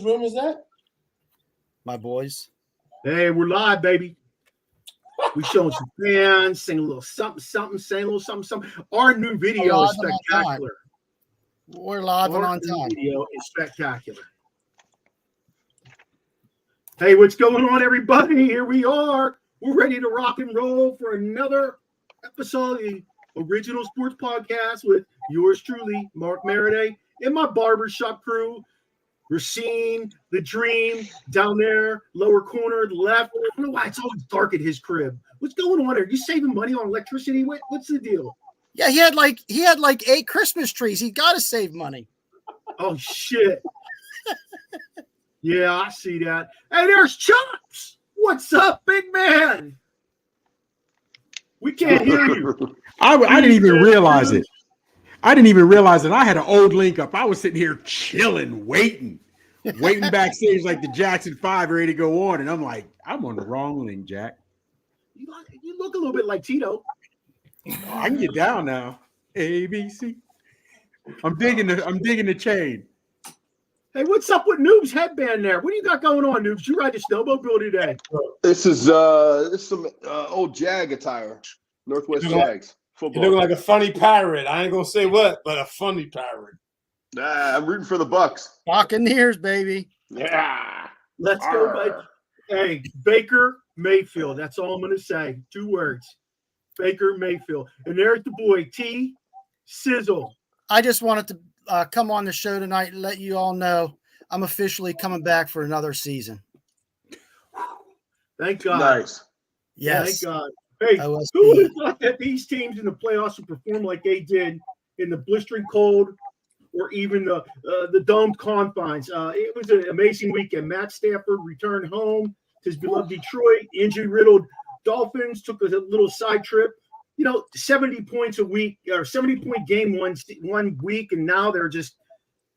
room is that? My boys. Hey, we're live, baby. We showing some fans, saying a little something, saying a little something. Our new video is spectacular. We're live and on time. Video is spectacular. Hey, what's going on, everybody? Here we are. We're ready to rock and roll for another episode of the Original Sports Podcast with yours truly, Mark Maradei, and my Barbershop crew. Racine, the Dream, down there, lower corner, left. I don't know why it's always dark at his crib. What's going on there? You saving money on electricity? What's the deal? Yeah, he had like 8 Christmas trees. He got to save money. Oh shit! Yeah, I see that. Hey, there's Chops. What's up, big man? We can't hear you. I didn't even realize it. I didn't even realize that I had an old link up. I was sitting here chilling, waiting backstage like the Jackson 5 ready to go on. And I'm like, I'm on the wrong link, Jack. You look a little bit like Tito. I can get down now. ABC. I'm digging the chain. Hey, what's up with Noob's headband there? What do you got going on, Noobs? You ride the snowmobile today? This is some old Jag attire. Northwest Jags. Football. You look like a funny pirate. I ain't gonna say what, but a funny pirate. I'm rooting for the Bucks. Buccaneers, baby. Yeah. Let's go, buddy. Hey, Baker Mayfield. That's all I'm going to say. 2 words. Baker Mayfield. And there's the boy, T-Sizzle. I just wanted to come on the show tonight and let you all know I'm officially coming back for another season. Thank God. Nice. Yes. Thank God. Hey, who would have thought that these teams in the playoffs would perform like they did in the blistering cold or even the domed confines? It was an amazing weekend. Matt Stafford returned home to his beloved Detroit. Injury-riddled Dolphins took a little side trip. 70 points a week or 70-point game one week, and now they're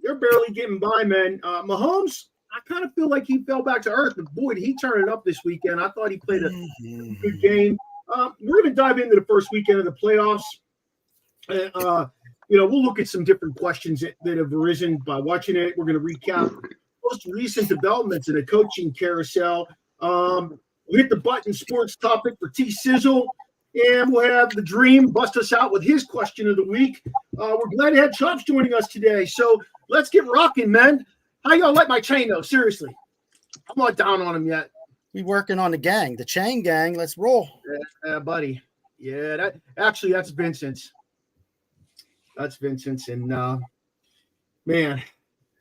barely getting by, man. Mahomes, I kind of feel like he fell back to earth, but boy, did he turn it up this weekend. I thought he played a good game. We're going to dive into the first weekend of the playoffs. We'll look at some different questions that have arisen by watching it. We're going to recap most recent developments in the coaching carousel. We hit the button sports topic for T-Sizzle, and we'll have the Dream bust us out with his question of the week. We're glad to have Chops joining us today. So let's get rocking, man. How y'all like my chain, though? Seriously. I'm not down on him yet. We working on the chain gang. Let's roll. Yeah, buddy. Yeah, that's Vincent's. That's Vincent's. And, man.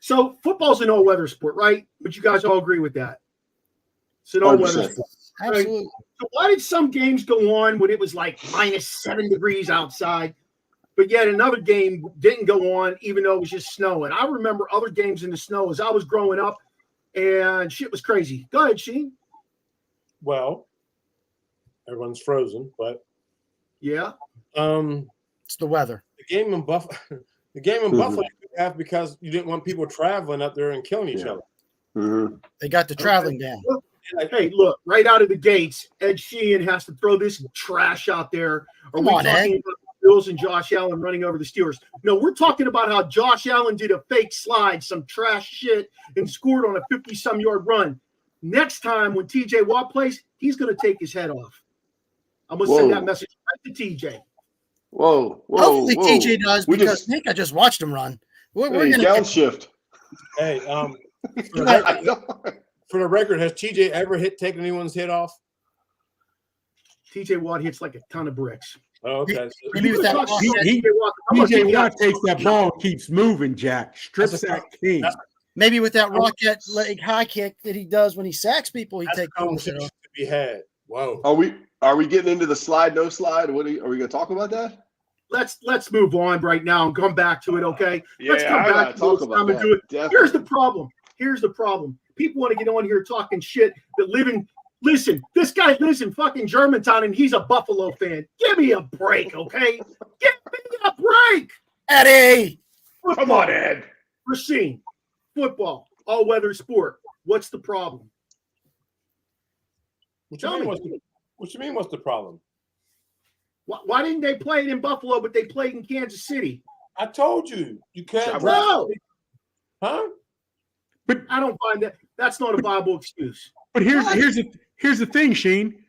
So football's an all-weather sport, right? But you guys all agree with that. It's an all-weather sport. Absolutely. Right? So why did some games go on when it was like -7 degrees outside, but yet another game didn't go on even though it was just snowing? I remember other games in the snow as I was growing up, and shit was crazy. Go ahead, Sheen. Well, everyone's frozen, but yeah, it's the weather. The game in Buffalo you have because you didn't want people traveling up there and killing each other. Mm-hmm. They got the traveling down. Hey, look, right out of the gates, Ed Sheehan has to throw this trash out there. Are we talking about the Bills and Josh Allen running over the Steelers? No, we're talking about how Josh Allen did a fake slide, some trash shit, and scored on a 50-some-yard run. Next time when TJ Watt plays, he's going to take his head off. I'm going to send that message right to TJ. Whoa. Hopefully TJ does because Nick, I just watched him run. We're going to downshift. Hey, for the record, has TJ ever taken anyone's head off? TJ Watt hits like a ton of bricks. Oh, okay. Maybe with that TJ Watt takes that ball and keeps moving, Jack. Strips that king. Maybe with that rocket leg high kick that he does when he sacks people, he takes conversation to be had. Whoa. Are we getting into the slide, no slide? Are we going to talk about that? Let's move on right now and come back to it, okay? Yeah, let's come back to talk about that. Do it. Definitely. Here's the problem. People want to get on here talking shit that listen, this guy lives in fucking Germantown and he's a Buffalo fan. Give me a break, okay? Give me a break. Eddie. Come on, Ed. Racine. Football, all-weather sport. What's the problem? What you mean? What's the problem? Why didn't they play it in Buffalo, but they played in Kansas City? I told you. You can't. No. Huh? But I don't find that's not a viable excuse. But here's the thing, Sheen.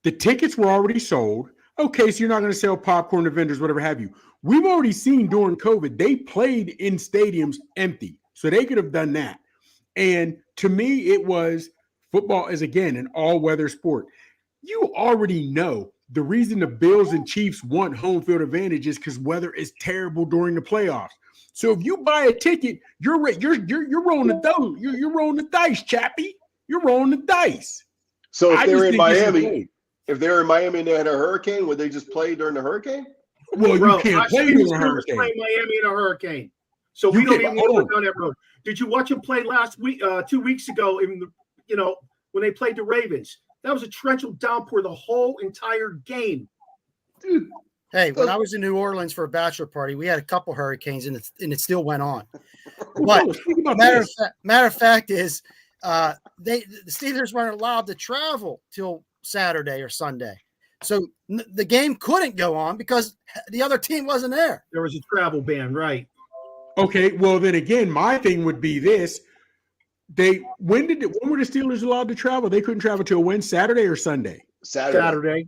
The tickets were already sold. Okay, so you're not going to sell popcorn to vendors, whatever have you. We've already seen during COVID, they played in stadiums empty. So they could have done that. And to me, it was football is, again, an all-weather sport. You already know the reason the Bills and Chiefs want home field advantage is because weather is terrible during the playoffs. So if you buy a ticket, you're rolling the dough. You're rolling the dice, Chappie. You're rolling the dice. So if they're in Miami, and they had a hurricane, would they just play during the hurricane? Well, you can't play during a hurricane. Play Miami in a hurricane, so we don't even want to go down that road. Did you watch them play last week? 2 weeks ago, when they played the Ravens, that was a torrential downpour the whole entire game. Dude. Hey, when I was in New Orleans for a bachelor party, we had a couple hurricanes, and it still went on. But matter of fact is, the Steelers weren't allowed to travel till Saturday or Sunday, so the game couldn't go on because the other team wasn't there. There was a travel ban, right? Okay, well then again, my thing would be this: when were the Steelers allowed to travel? They couldn't travel till when? Saturday or Sunday? Saturday.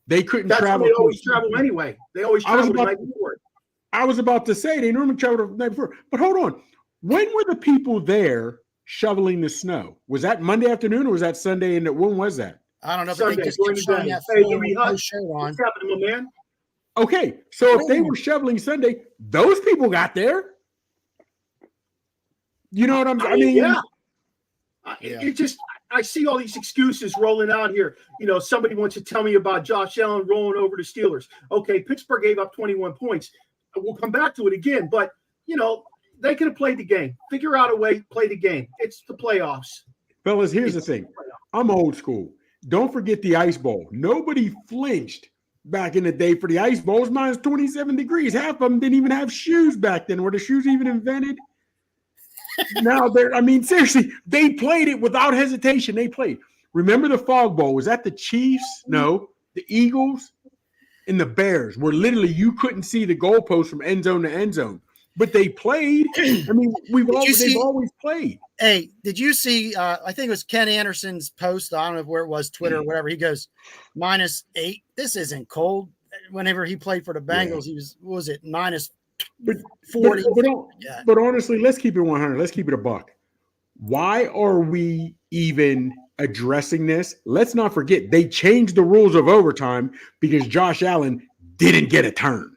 They couldn't That's travel. They always travel anyway. They always travel the night before. I was about to say they normally travel the night before. But hold on. When were the people there shoveling the snow? Was that Monday afternoon or was that Sunday? And when was that? I don't know, Sunday, but they just kept showing that shirt on. What's happening, my man? Okay, so if they were shoveling Sunday, those people got there. You know what I mean? Yeah. It just – I see all these excuses rolling out here. Somebody wants to tell me about Josh Allen rolling over the Steelers. Okay, Pittsburgh gave up 21 points. We'll come back to it again. But, they could have played the game. Figure out a way to play the game. It's the playoffs. Fellas, here's the thing. I'm old school. Don't forget the ice bowl. Nobody flinched back in the day for the ice bowls. Minus 27 degrees. Half of them didn't even have shoes back then. Were the shoes even invented? Now seriously, they played it without hesitation. They played. Remember the Fog Bowl? Was that the Chiefs? No, the Eagles and the Bears, where literally you couldn't see the goalpost from end zone to end zone. But they played. They've always played. Hey, did you see? I think it was Ken Anderson's post. I don't know where it was, Twitter or whatever. He goes, -8. This isn't cold. Whenever he played for the Bengals, he was. What was it? -40. But honestly, let's keep it 100. Let's keep it a buck. Why are we even addressing this? Let's not forget they changed the rules of overtime because Josh Allen didn't get a turn.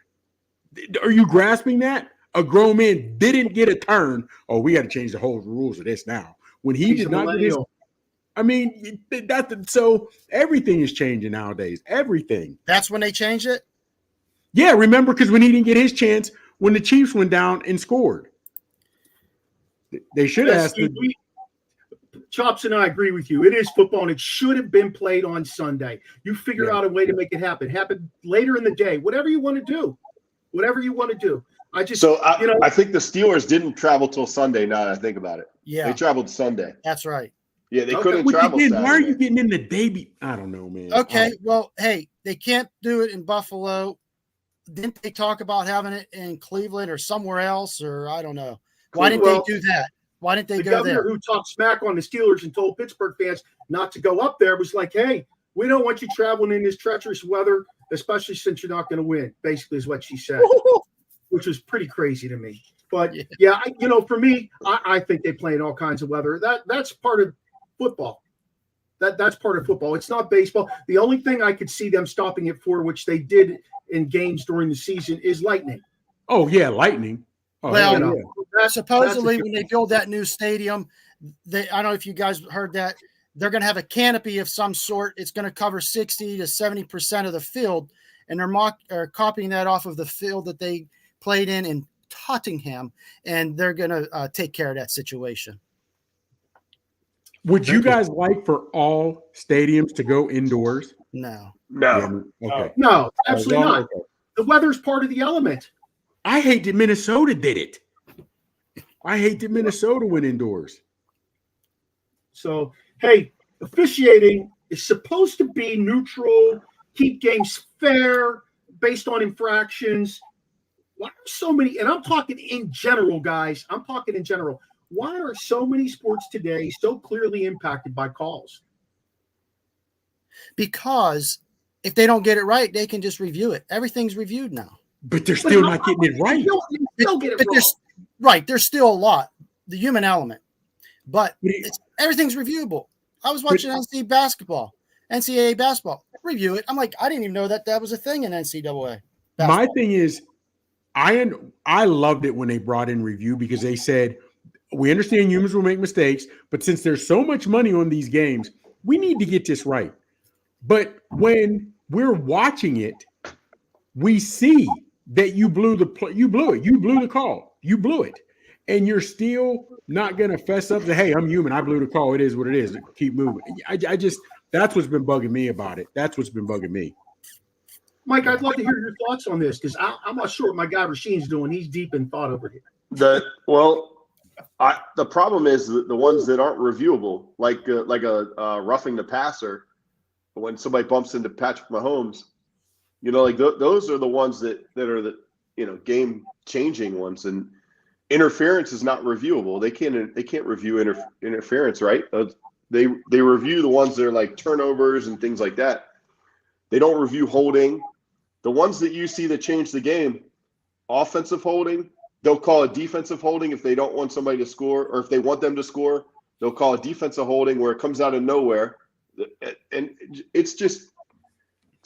Are you grasping that? A grown man didn't get a turn. Oh, we got to change the whole rules of this now. When he did not get his, so everything is changing nowadays. Everything. That's when they changed it? Yeah, remember, because when he didn't get his chance, when the Chiefs went down and scored. They should ask. Chops and I agree with you. It is football, and it should have been played on Sunday. You figure out a way to make it happen. Happen later in the day. Whatever you want to do. I think the Steelers didn't travel till Sunday. Now that I think about it, they traveled Sunday. That's right. Yeah, they couldn't travel. Why are you getting in the day? I don't know, man. Okay, well, hey, they can't do it in Buffalo. Didn't they talk about having it in Cleveland or somewhere else, or I don't know? Why didn't they do that? Why didn't they go there? The governor who talked smack on the Steelers and told Pittsburgh fans not to go up there was like, hey, we don't want you traveling in this treacherous weather, especially since you're not going to win, basically is what she said, which was pretty crazy to me. But, for me, I think they play in all kinds of weather. That's part of football. That's part of football. It's not baseball. The only thing I could see them stopping it for, which they did in games during the season, is lightning. Oh, yeah, lightning. Oh, well, supposedly when they build that new stadium, I don't know if you guys heard that, they're going to have a canopy of some sort. It's going to cover 60 to 70% of the field, and they're copying that off of the field that they played in Tottenham, and they're going to take care of that situation. Would you guys like for all stadiums to go indoors? No. Okay. No, absolutely not. Okay. The weather's part of the element. I hate that Minnesota did it. I hate that Minnesota went indoors. So, hey, officiating is supposed to be neutral, keep games fair, based on infractions. Why are so many, and I'm talking in general, guys. I'm talking in general. why are so many sports today so clearly impacted by calls? Because if they don't get it right, they can just review it. Everything's reviewed now. But they're still not getting it right. You still get it But wrong. there's still a lot, the human element. But everything's reviewable. I was watching NCAA basketball. Review it. I'm like, I didn't even know that was a thing in NCAA basketball. My thing is, I loved it when they brought in review because they said, we understand humans will make mistakes, but since there's so much money on these games, we need to get this right. But when we're watching it, we see that you blew the call, you blew it, and you're still not going to fess up to, hey, I'm human, I blew the call, it is what it is, keep moving. I just, that's what's been bugging me about it. That's what's been bugging me. Mike, I'd love to hear your thoughts on this because I'm not sure what my guy Rasheed's doing. He's deep in thought over here. The problem is the ones that aren't reviewable, like a roughing the passer, when somebody bumps into Patrick Mahomes, those are the ones that are the game changing ones, and interference is not reviewable. They can't review interference, right? They review the ones that are like turnovers and things like that. They don't review holding. The ones that you see that change the game, offensive holding, they'll call a defensive holding if they don't want somebody to score, or if they want them to score, they'll call a defensive holding where it comes out of nowhere. And it's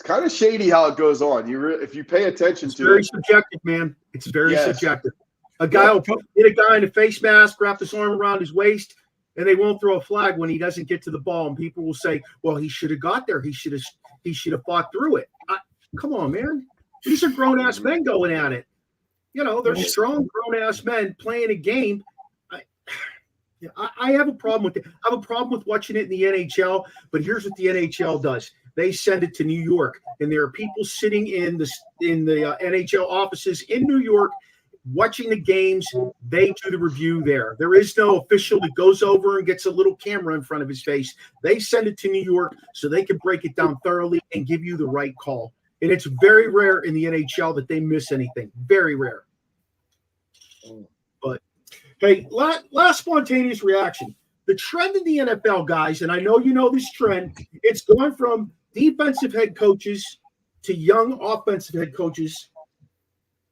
kind of shady how it goes on. If you pay attention to it. It's very subjective, man. It's very subjective. A guy will hit a guy in a face mask, wrap his arm around his waist, and they won't throw a flag when he doesn't get to the ball. And people will say, well, he should have got there. He should have fought through it. Come on, man. These are grown-ass men going at it. They're strong, grown-ass men playing a game. I have a problem with it. I have a problem with watching it in the NHL, but here's what the NHL does. They send it to New York, and there are people sitting in the NHL offices in New York watching the games. They do the review there. There is no official that goes over and gets a little camera in front of his face. They send it to New York so they can break it down thoroughly and give you the right call. And it's very rare in the NHL that they miss anything. Very rare. But, hey, last spontaneous reaction. The trend in the NFL, guys, and I know you know this trend, it's going from defensive head coaches to young offensive head coaches.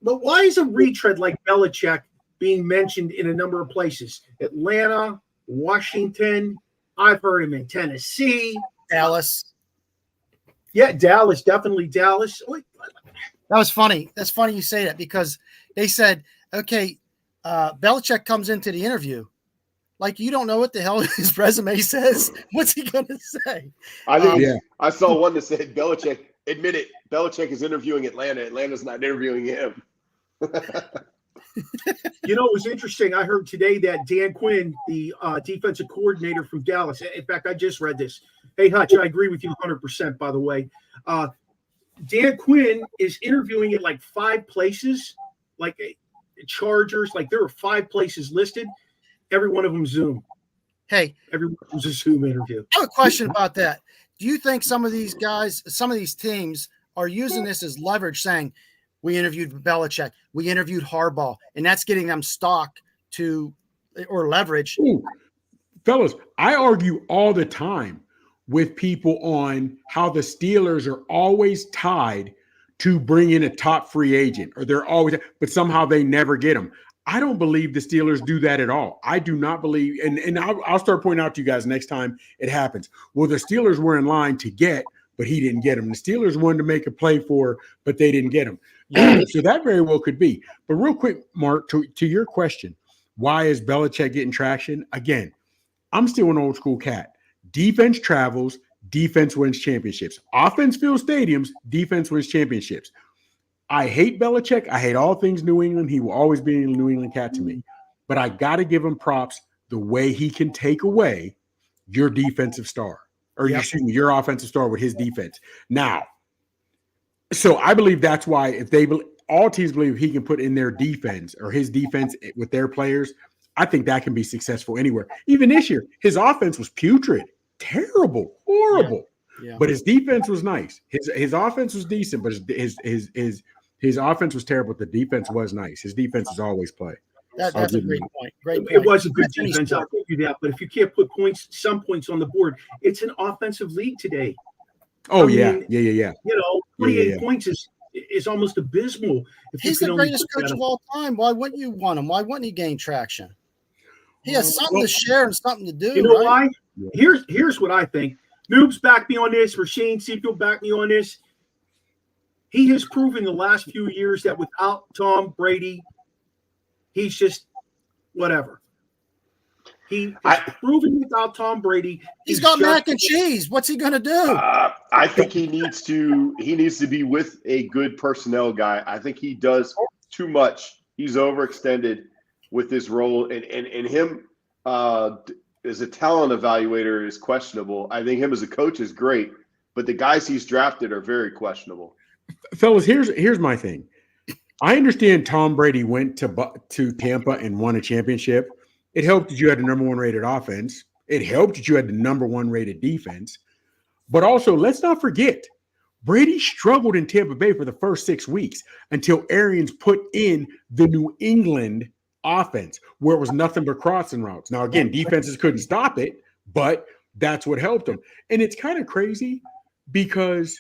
But why is a retread like Belichick being mentioned in a number of places? Atlanta, Washington. I've heard him in Tennessee. Dallas. Yeah, Dallas, definitely Dallas. That was funny. That's funny you say that because they said, okay, Belichick comes into the interview. Like, you don't know what the hell his resume says. What's he going to say? I saw one that said Belichick, admit it, Belichick is interviewing Atlanta. Atlanta's not interviewing him. It was interesting. I heard today that Dan Quinn, the defensive coordinator from Dallas, in fact, I just read this. Hey, Hutch, I agree with you 100%, by the way. Dan Quinn is interviewing at like 5 places, like Chargers. Like, there are 5 places listed. Every one of them Zoom. Hey. Every one of them is a Zoom interview. I have a question about that. Do you think some of these guys, some of these teams are using this as leverage, saying, we interviewed Belichick, we interviewed Harbaugh, and that's getting them stock or leverage? Ooh, fellas, I argue all the time with people on how the Steelers are always tied to bring in a top free agent, or they're always, but somehow they never get them. I don't believe the Steelers do that at all. I do not believe, and I'll start pointing out to you guys next time it happens. Well, the Steelers were in line to get, but he didn't get them. The Steelers wanted to make a play for, but they didn't get him. So that very well could be. But real quick, Mark, to your question, why is Belichick getting traction? Again, I'm still an old school cat. Defense travels, defense wins championships. Offense fills stadiums, defense wins championships. I hate Belichick. I hate all things New England. He will always be a New England cat to me. But I got to give him props the way he can take away your defensive star, or excuse me, your offensive star with his defense. Now, so I believe that's why if all teams believe he can put in their defense or his defense with their players, I think that can be successful anywhere. Even this year, his offense was putrid, terrible, horrible. Yeah. But his defense was nice. His offense was decent, but his offense was terrible. But the defense was nice. His defense is always play. That's a great point. Great point. It was a good defense. I'll give you that. But if you can't put some points on the board, it's an offensive league today. Oh, yeah. 28 points is almost abysmal. He's the greatest coach of all time. Why wouldn't you want him? Why wouldn't he gain traction? He has something to share and something to do. You know why? Here's what I think. Noobs back me on this. Rasheen Seafield back me on this. He has proven the last few years that without Tom Brady, he's just whatever. He has proven without Tom Brady. He's got mac and cheese. What's he going to do? I think he needs to be with a good personnel guy. I think he does too much. He's overextended with his role, and him as a talent evaluator is questionable. I think him as a coach is great, but the guys he's drafted are very questionable. Fellas, here's my thing. I understand Tom Brady went to Tampa and won a championship. It helped that you had the number 1 rated offense. It helped that you had the number 1 rated defense. But also, let's not forget, Brady struggled in Tampa Bay for the first 6 weeks until Arians put in the New England offense, where it was nothing but crossing routes. Now, again, defenses couldn't stop it, but that's what helped them. And it's kind of crazy because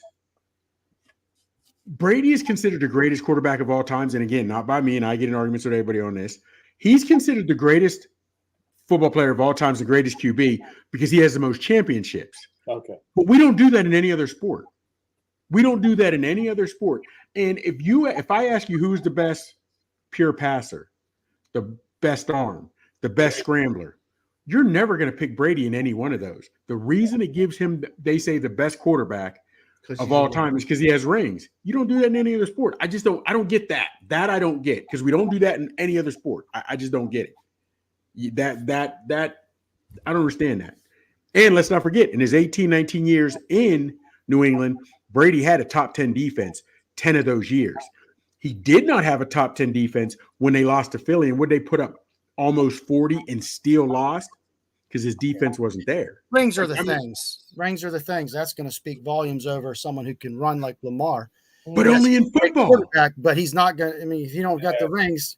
Brady is considered the greatest quarterback of all times. And again, not by me, and I get in arguments with everybody on this. He's considered the greatest football player of all times, the greatest QB, because he has the most championships. Okay. But we don't do that in any other sport. We don't do that in any other sport. And if I ask you who's the best pure passer, the best arm, the best scrambler, you're never going to pick Brady in any one of those. The reason it gives him, they say, the best quarterback of all time is because he has rings. You don't do that in any other sport. I don't get that. That I don't get, because we don't do that in any other sport. I just don't get it. That I don't understand that. And let's not forget, in his 18, 19 years in New England, Brady had a top 10 defense 10 of those years. He did not have a top 10 defense when they lost to Philly. And would they put up almost 40 and still lost? Because his defense wasn't there. Rings are the things. Rings are the things. That's going to speak volumes over someone who can run like Lamar. But only in football. But he's not going to – I mean, if you don't got the rings,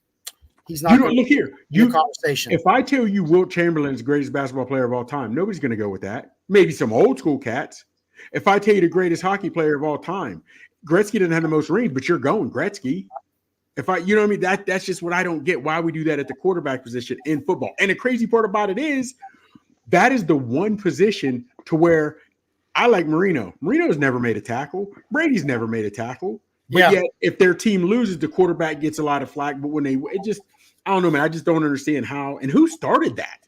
he's not going to look here. Conversation. If I tell you Wilt Chamberlain's the greatest basketball player of all time, nobody's going to go with that. Maybe some old school cats. If I tell you the greatest hockey player of all time, Gretzky didn't have the most rings, but you're going Gretzky. You know what I mean? That's just what I don't get, why we do that at the quarterback position in football. And the crazy part about it is that is the one position to where I like Marino. Marino's never made a tackle. Brady's never made a tackle. But yet, if their team loses, the quarterback gets a lot of flack. But when I don't know, man. I just don't understand how and who started that.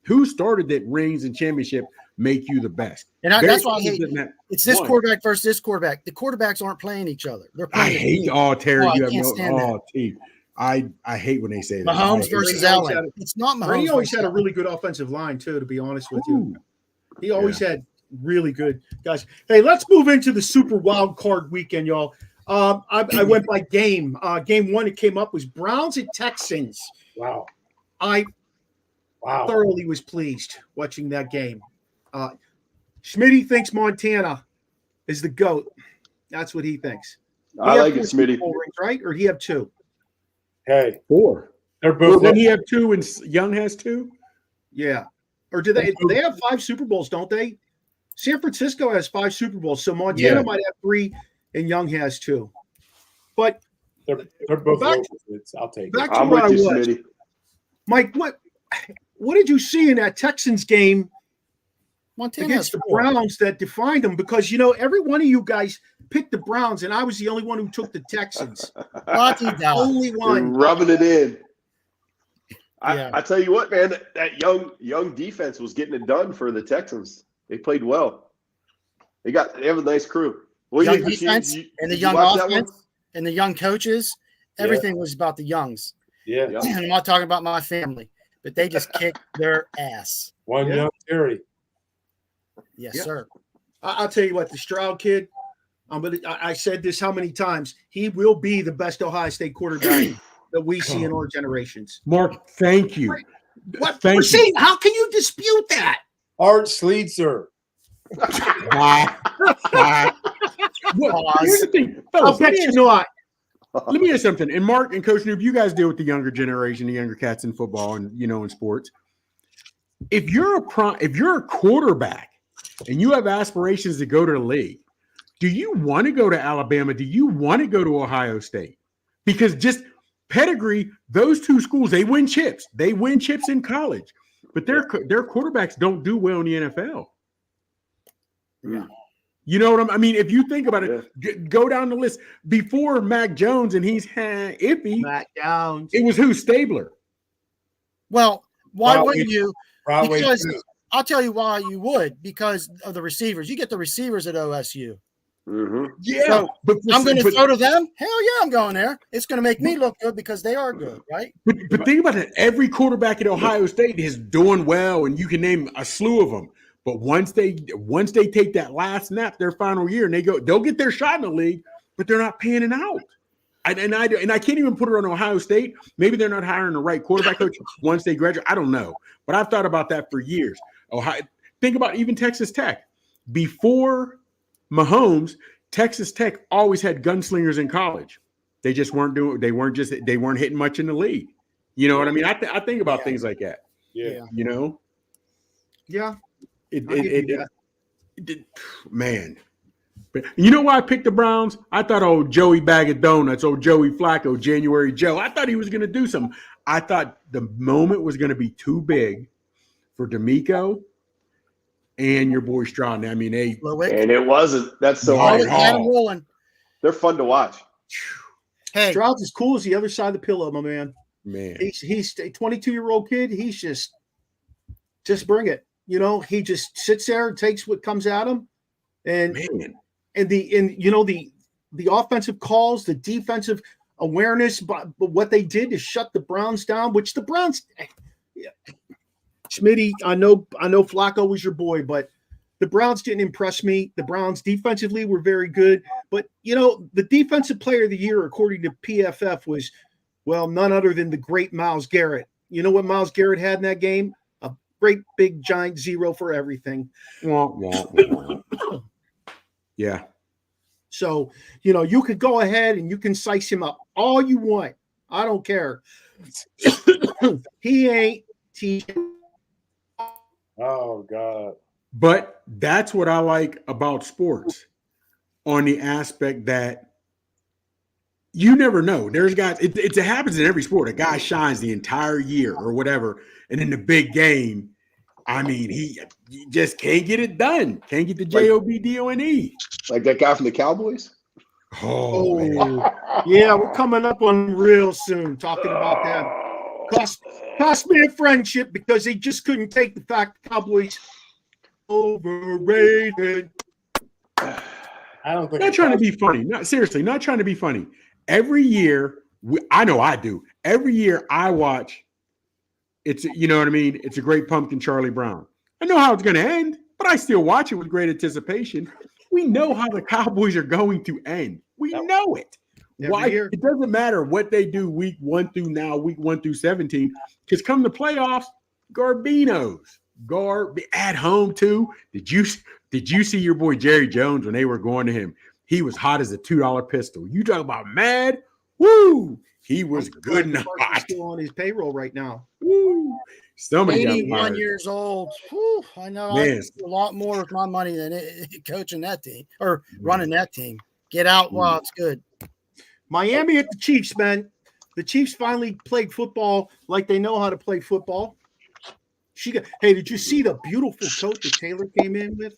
Who started that rings and championship make you the best? And that's why I hate it. It's this quarterback versus this quarterback. The quarterbacks aren't playing each other. They're playing. I hate Terry. You have no team. I hate when they say that. Mahomes versus Allen. It's not Mahomes. He always had a really good offensive line too, to be honest with you. He always had really good guys. Hey, let's move into the Super Wild Card weekend, y'all. I went by game. Game one, it came up was Browns at Texans. Wow. I thoroughly was pleased watching that game. Schmitty thinks Montana is the GOAT. That's what he thinks. I like it, Schmitty. Rings, right? Or did he have 2? Hey, 4. They're both. Didn't he have 2 and Young has 2? Yeah. Or do they have 5 Super Bowls, don't they? San Francisco has 5 Super Bowls, so Montana might have 3 and Young has 2. But they're both. I'll take it. Back to where I was. Schmitty. Mike, what did you see in that Texans game against the Browns that defined them? Because, every one of you guys picked the Browns, and I was the only one who took the Texans. Only one. Rubbing it in. I tell you what, man, that young defense was getting it done for the Texans. They played well. They have a nice crew. Young defense and the young offense and the young coaches. Everything was about the youngs. Yeah. And I'm not talking about my family, but they just kicked their ass. One young Terry. Yes, sir. I'll tell you what, the Stroud kid, I said this how many times, he will be the best Ohio State quarterback that we see in our generations. Mark, thank you. What? Rasheen, how can you dispute that? Art Sleetzer. Here's the thing. I'll bet you not. Let me ask something. And Mark and Coach Noob, you guys deal with the younger generation, the younger cats in football and in sports. If you're a quarterback and you have aspirations to go to the league, do you want to go to Alabama? Do you want to go to Ohio State? Because just pedigree, those two schools, they win chips. They win chips in college, but their quarterbacks don't do well in the NFL. Yeah. You know what I mean? If you think about it, go down the list. Before Mac Jones, and he's iffy. Mac Jones. It was who? Stabler. Well, why wouldn't you? Probably. Because I'll tell you why you would. Because of the receivers. You get the receivers at OSU. Mm-hmm. Yeah, so I'm going to throw to them. Hell yeah, I'm going there. It's going to make me look good because they are good, right? But think about it. Every quarterback at Ohio State is doing well, and you can name a slew of them. But once they take that last snap, their final year, and they'll get their shot in the league, but they're not panning out. And I can't even put it on Ohio State. Maybe they're not hiring the right quarterback coach once they graduate. I don't know, but I've thought about that for years. Think about even Texas Tech. Before Mahomes, Texas Tech always had gunslingers in college. They just weren't hitting much in the league. You know what I mean? I think about things like that. Yeah. You know? Yeah. Man. But you know why I picked the Browns? I thought old Joey Bag of Donuts, old Joey Flacco, January Joe, I thought he was going to do something. I thought the moment was going to be too big for D'Amico and your boy Stroud. I mean, and it wasn't. That's so hard. They're fun to watch. Hey, Stroud's as cool as the other side of the pillow, my man. Man, he's a 22-year-old kid. He's just bring it. You know, he just sits there and takes what comes at him, and the offensive calls, the defensive awareness, but what they did to shut the Browns down, which the Browns, Smitty, I know Flacco was your boy, but the Browns didn't impress me. The Browns defensively were very good, but the defensive player of the year, according to PFF, was none other than the great Myles Garrett. You know what Myles Garrett had in that game? Great big giant zero for everything. Yeah. So, you could go ahead and you can size him up all you want. I don't care. He ain't teaching. Oh, God. But that's what I like about sports on the aspect that you never know. There's guys, it happens in every sport. A guy shines the entire year or whatever. And in the big game, I mean, he just can't get it done. Can't get the JOBDONE. Like that guy from the Cowboys? Oh, man. Yeah, we're coming up on real soon talking about that. Cost me a friendship because they just couldn't take the fact the Cowboys overrated. I don't think not trying to be funny. Not trying to be funny. Every year, I know I do. Every year I watch. You know what I mean? It's a Great Pumpkin, Charlie Brown. I know how it's going to end, but I still watch it with great anticipation. We know how the Cowboys are going to end. We know it. Why? It doesn't matter what they do week 1 through 17, because come the playoffs, Garbinos. At home too. Did you see your boy Jerry Jones when they were going to him? He was hot as a $2 pistol. You talk about mad? Woo! He was good and hot. Still on his payroll right now. Woo! Somebody 81 years old. Whew, I know I do a lot more with my money than coaching that team or running that team. Get out while it's good. Miami at the Chiefs, man. The Chiefs finally played football like they know how to play football. Hey, did you see the beautiful coat that Taylor came in with?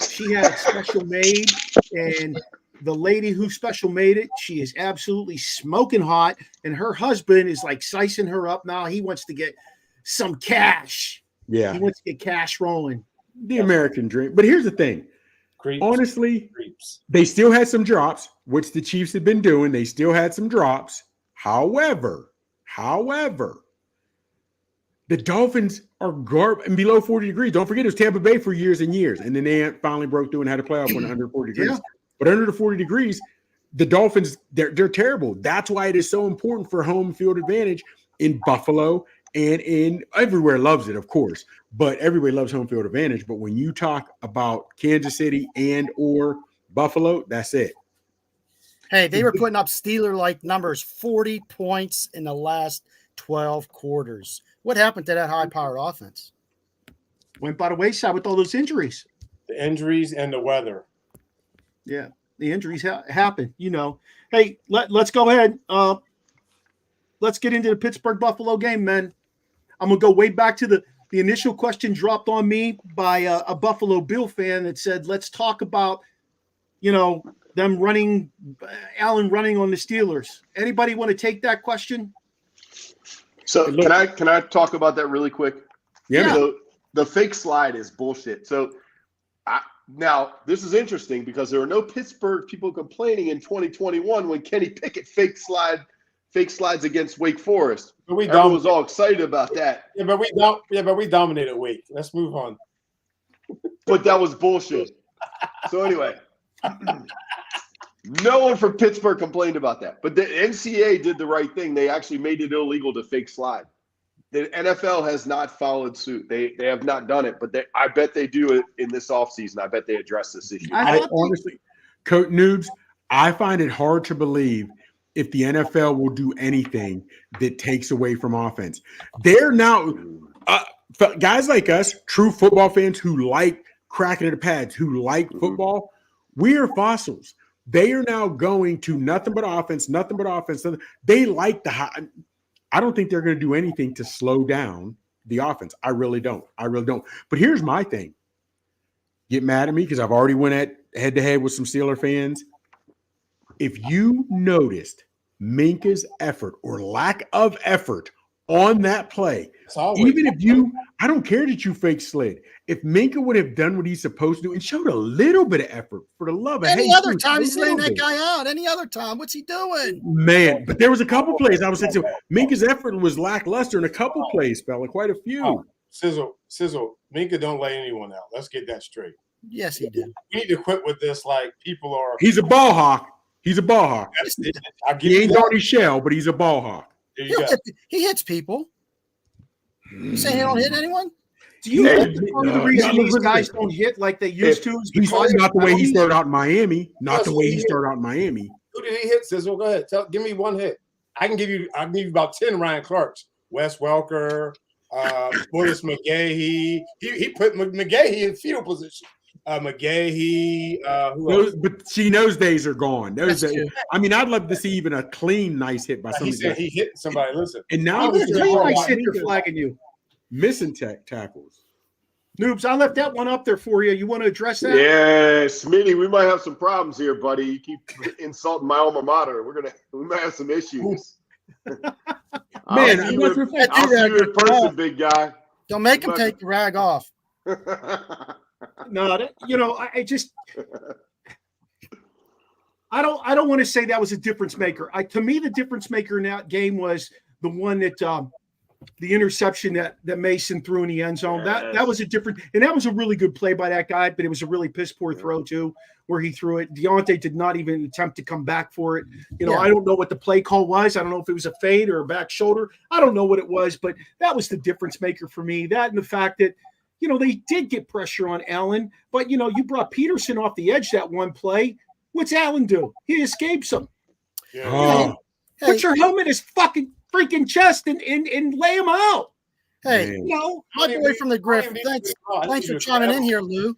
She had it special made, and the lady who special made it, she is absolutely smoking hot, and her husband is like slicing her up now. He wants to get some cash. Yeah. He wants to get cash rolling. The American dream. But here's the thing. Honestly, they still had some drops, which the Chiefs had been doing. They still had some drops. However, the Dolphins are and below 40 degrees. Don't forget it was Tampa Bay for years and years. And then they finally broke through and had a playoff when under 40 degrees. Yeah. But under the 40 degrees, the Dolphins, they're terrible. That's why it is so important for home field advantage in Buffalo and in everywhere loves it, of course. But everybody loves home field advantage. But when you talk about Kansas City and or Buffalo, that's it. Hey, they were putting up Steeler-like numbers, 40 points in the last 12 quarters. What happened to that high-powered offense? Went by the wayside with all those injuries. The injuries and the weather. Yeah, the injuries happen, Hey, let's go ahead. Let's get into the Pittsburgh-Buffalo game, man. I'm going to go way back to the initial question dropped on me by a Buffalo Bill fan that said, let's talk about, them running, Allen running on the Steelers. Anybody want to take that question? So can I talk about that really quick? Yeah. So the fake slide is bullshit. So now this is interesting because there were no Pittsburgh people complaining in 2021 when Kenny Pickett fake slides against Wake Forest. But Everyone was all excited about that. Yeah, but we dominated Wake. Let's move on. But that was bullshit. So anyway, no one from Pittsburgh complained about that. But the NCAA did the right thing. They actually made it illegal to fake slide. The NFL has not followed suit. They have not done it, but I bet they do it in this offseason. I bet they address this issue. I honestly, Coach Noobs, I find it hard to believe if the NFL will do anything that takes away from offense. They're now guys like us, true football fans who like cracking the pads, who like football, we are fossils. They are now going to nothing but offense. They like the high. I don't think they're going to do anything to slow down the offense. I really don't. But here's my thing. Get mad at me because I've already went at head-to-head with some Steeler fans. If you noticed Minka's effort or lack of effort on that play, even if I don't care that you fake slid. If Minka would have done what he's supposed to do and showed a little bit of effort, for the love of any other time he's laying that guy out. Any other time, what's he doing? Man, but there was a couple plays I was saying. Minka's effort was lackluster in a couple plays, fella, quite a few. Oh, Sizzle, Minka don't lay anyone out. Let's get that straight. Yes, he did. We need to quit with this. Like people are. He's a ball hawk. He ain't Donnie Shell, but he's a ball hawk. He hits people. You say he don't hit anyone? Do you know the reason these guys don't hit like they used to is because not the way he started out in Miami. Who did he hit, Sizzle? Go ahead. Give me one hit. I'll give you about 10 Ryan Clarks. Wes Welker, Willis McGahee. He put McGahee in fetal position. McGahee. Who else? But see, those days are gone. Those days. I mean, I'd love to see even a clean, nice hit by somebody. He said he hit somebody. Listen. And now they're flagging you. Missing tackles. Noobs, I left that one up there for you. You want to address that? Yeah, Smitty, we might have some problems here, buddy. You keep insulting my alma mater. We might have some issues. Man, I'll see you in person, big guy. Don't make him take the rag off. No, I don't want to say that was a difference maker. To me, the difference maker in that game was the one that the interception that Mason threw in the end zone. That was a different, and that was a really good play by that guy, but it was a really piss poor throw too, where he threw it. Deontay did not even attempt to come back for it. I don't know what the play call was. I don't know if it was a fade or a back shoulder. I don't know what it was, but that was the difference maker for me. That and the fact that, they did get pressure on Allen, but you brought Peterson off the edge that one play. What's Allen do? He escapes him. Yeah. Put your helmet in his fucking freaking chest and lay him out. Hey, walk away from the griff. Thanks for chiming in here, Lou.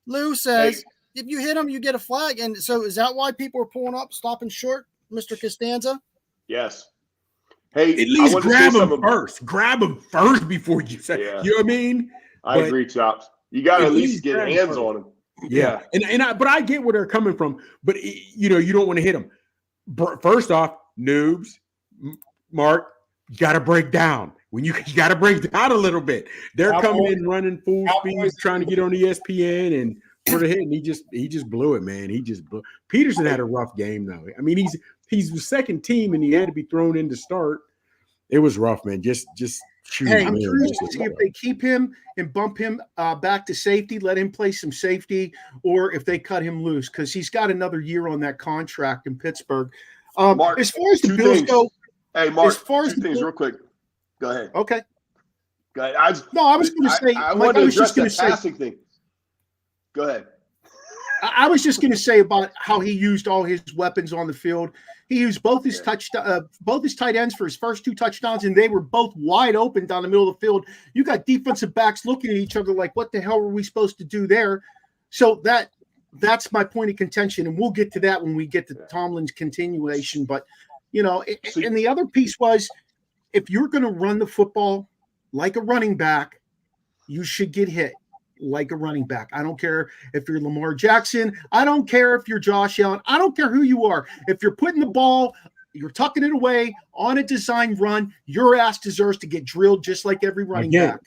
Lou says, if you hit him, you get a flag. And so is that why people are pulling up, stopping short, Mr. Costanza? Yes. Hey, at least grab him first. Grab him first before you say. Yeah. You know what I mean? I agree, Chops. You got to at least get hands on him. Yeah. But I get where they're coming from. But you don't want to hit him. First off, noobs, Mark, you got to break down. When you got to break down a little bit. They're coming in running full speed, trying to get on ESPN and for the hit, and he just blew it, man. He just blew. Peterson had a rough game though. I mean, he's the second team, and he had to be thrown in to start. It was rough, man. Just shoot. Hey, I'm curious to see if they keep him and bump him back to safety, let him play some safety, or if they cut him loose because he's got another year on that contract in Pittsburgh. Mark, as far as the Bills go, hey, Mark, as far as two things real quick. Go ahead. Okay. Go ahead. I was going to say. I wanted to address that passing thing. Go ahead. I was just going to say about how he used all his weapons on the field. He used both his both his tight ends for his first 2 touchdowns, and they were both wide open down the middle of the field. You got defensive backs looking at each other like, "What the hell were we supposed to do there?" So that's my point of contention, and we'll get to that when we get to Tomlin's continuation. But and the other piece was, if you're going to run the football like a running back, you should get hit like a running back. I don't care if you're Lamar Jackson. I don't care if you're Josh Allen. I don't care who you are. If you're putting the ball, you're tucking it away on a design run, your ass deserves to get drilled just like every running back.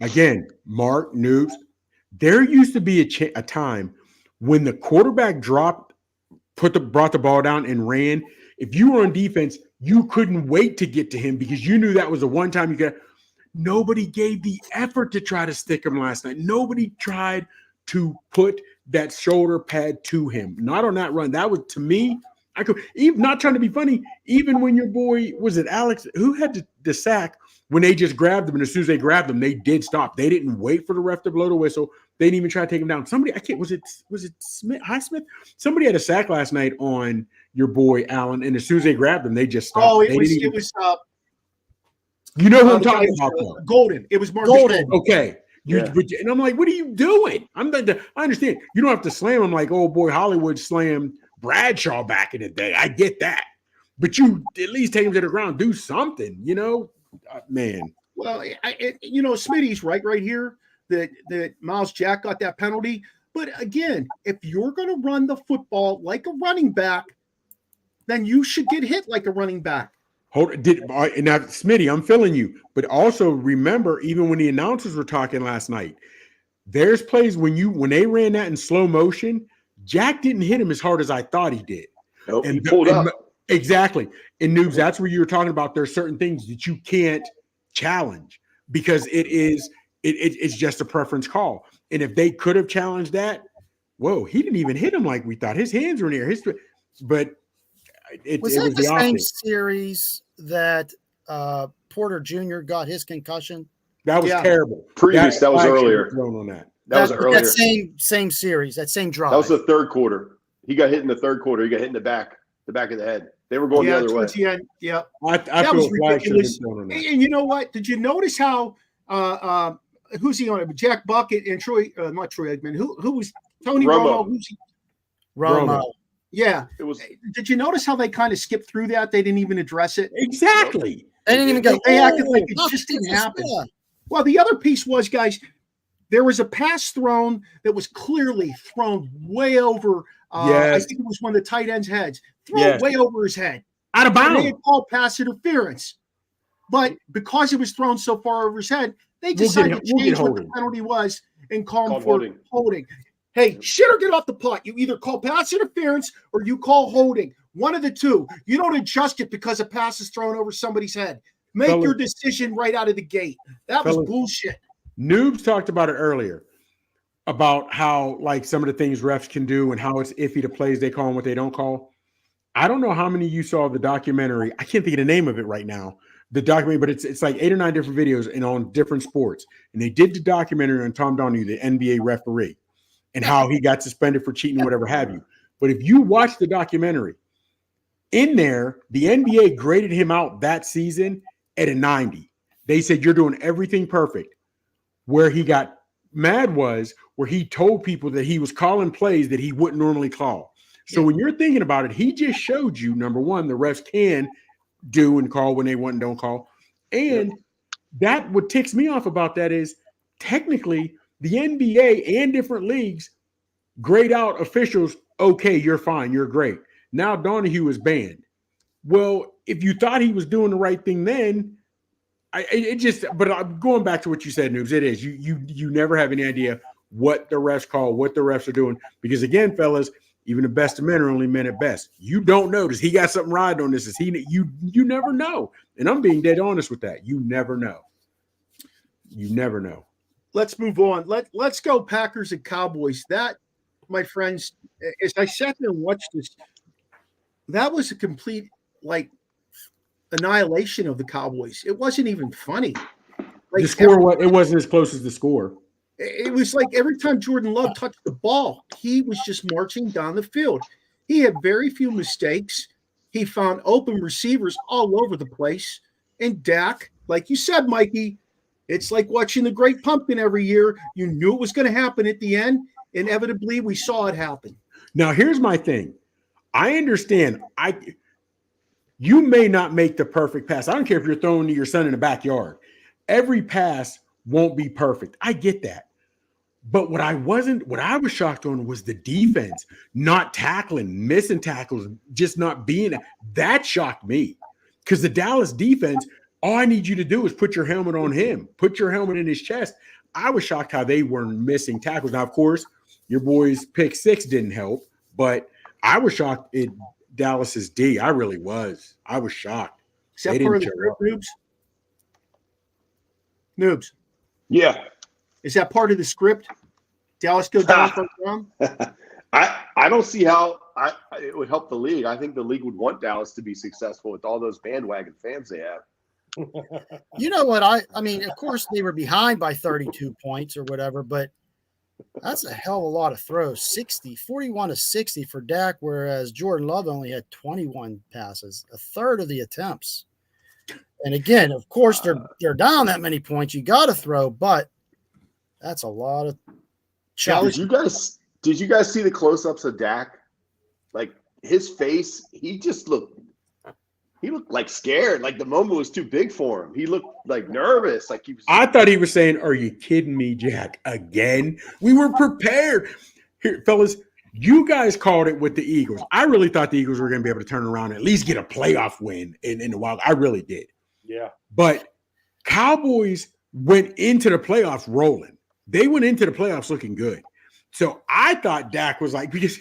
Again, Mark, Noobs, there used to be a time when the quarterback brought the ball down and ran. If you were on defense, you couldn't wait to get to him because you knew that was the one time you got. Nobody gave the effort to try to stick him last night. Nobody tried to put that shoulder pad to him. Not on that run. That was, to me, I could even, not trying to be funny, even when your boy, was it Alex, who had the sack, when they just grabbed him, and as soon as they grabbed him, they did stop. They didn't wait for the ref to blow the whistle. They didn't even try to take him down. Somebody, was it Smith, Highsmith? Somebody had a sack last night on your boy Allen, and as soon as they grabbed him, they just stopped. Oh, it was you know who I'm talking about, though. Golden. It was Marcus Golden. Okay. And I'm like, what are you doing? I understand. You don't have to slam him like old boy Hollywood slammed Bradshaw back in the day. I get that. But you at least take him to the ground. Do something, man. Well, Smitty's right here that Miles Jack got that penalty. But again, if you're going to run the football like a running back, then you should get hit like a running back. Now, Smitty, I'm feeling you. But also remember, even when the announcers were talking last night, there's plays when they ran that in slow motion, Jack didn't hit him as hard as I thought he did. Nope, he pulled up. Exactly. And Noobs, that's where you were talking about there's certain things that you can't challenge because it's just a preference call. And if they could have challenged that, whoa, he didn't even hit him like we thought. His hands were near his, but it was the same opposite. Series that Porter Jr. got his concussion? That was terrible. That was earlier. On that. That was earlier. That same series, that same drive. That was the third quarter. He got hit in the third quarter. He got hit in the back of the head. They were going the other way. The end. Yeah. That was ridiculous. And you know what? Did you notice how who's he on? Jack Bucket and Troy, not Troy Aikman. Who was Tony Romo? Romo. Yeah. It was. Did you notice how they kind of skipped through that? They didn't even address it. Exactly. They didn't even go. They acted like it just didn't happen. Yeah. Well, the other piece was, guys, there was a pass thrown that was clearly thrown way over. I think it was one of the tight ends' heads. Thrown way over his head. Out of bounds. They had called pass interference. But because it was thrown so far over his head, they decided to change what the penalty was and call him for holding. Hey, shit or get off the pot. You either call pass interference or you call holding. One of the two. You don't adjust it because a pass is thrown over somebody's head. Make your decision right out of the gate. That was bullshit. Noobs talked about it earlier, about how like some of the things refs can do and how it's iffy the plays they call and what they don't call. I don't know how many of you saw the documentary. I can't think of the name of it right now. The documentary, but it's like 8 or 9 different videos and on different sports. And they did the documentary on Tom Donahue, the NBA referee, and how he got suspended for cheating, whatever have you. But if you watch the documentary, in there, the NBA graded him out that season at a 90. They said, you're doing everything perfect. Where he got mad was where he told people that he was calling plays that he wouldn't normally call. So when you're thinking about it, he just showed you, number one, the refs can do and call when they want and don't call. And that what ticks me off about that is technically the NBA and different leagues grade out officials. Okay, you're fine. You're great. Now Donahue is banned. Well, if you thought he was doing the right thing then, but I'm going back to what you said, Noobs. It is you never have any idea what the refs call, what the refs are doing. Because again, fellas, even the best of men are only men at best. You don't know. Does he got something riding on this? Is he? You never know. And I'm being dead honest with that. You never know. You never know. Let's move on. Let's go Packers and Cowboys. That, my friends, as I sat there and watched this, that was a complete annihilation of the Cowboys. It wasn't even funny. The score, it wasn't as close as the score. It was like every time Jordan Love touched the ball, he was just marching down the field. He had very few mistakes. He found open receivers all over the place. And Dak, like you said, Mikey, it's like watching the Great Pumpkin every year. You knew it was going to happen at the end. Inevitably, we saw it happen. Now, here's my thing. I understand. You may not make the perfect pass. I don't care if you're throwing to your son in the backyard. Every pass won't be perfect. I get that. But what I was shocked on was the defense not tackling, missing tackles, just not being that shocked me. Because the Dallas defense, all I need you to do is put your helmet on him, put your helmet in his chest. I was shocked how they were missing tackles. Now, of course, your boys' pick six didn't help, but I was shocked at Dallas's D. I really was. I was shocked. Is that part of the script, Noobs? Noobs. Yeah. Is that part of the script? Dallas go down first round? I don't see how it would help the league. I think the league would want Dallas to be successful with all those bandwagon fans they have. You know what? I mean, of course, they were behind by 32 points or whatever, but that's a hell of a lot of throws. 41 to 60 for Dak, whereas Jordan Love only had 21 passes, a third of the attempts. And again, of course, they're down that many points. You got to throw, but that's a lot of challenge. Did you guys see the close-ups of Dak? Like his face, he looked like scared. Like the moment was too big for him. He looked like nervous. Like I thought he was saying, "Are you kidding me, Jack? Again? We were prepared." Here, fellas, you guys called it with the Eagles. I really thought the Eagles were going to be able to turn around and at least get a playoff win in the Wild. I really did. Yeah. But Cowboys went into the playoffs rolling. They went into the playoffs looking good. So I thought Dak was like, because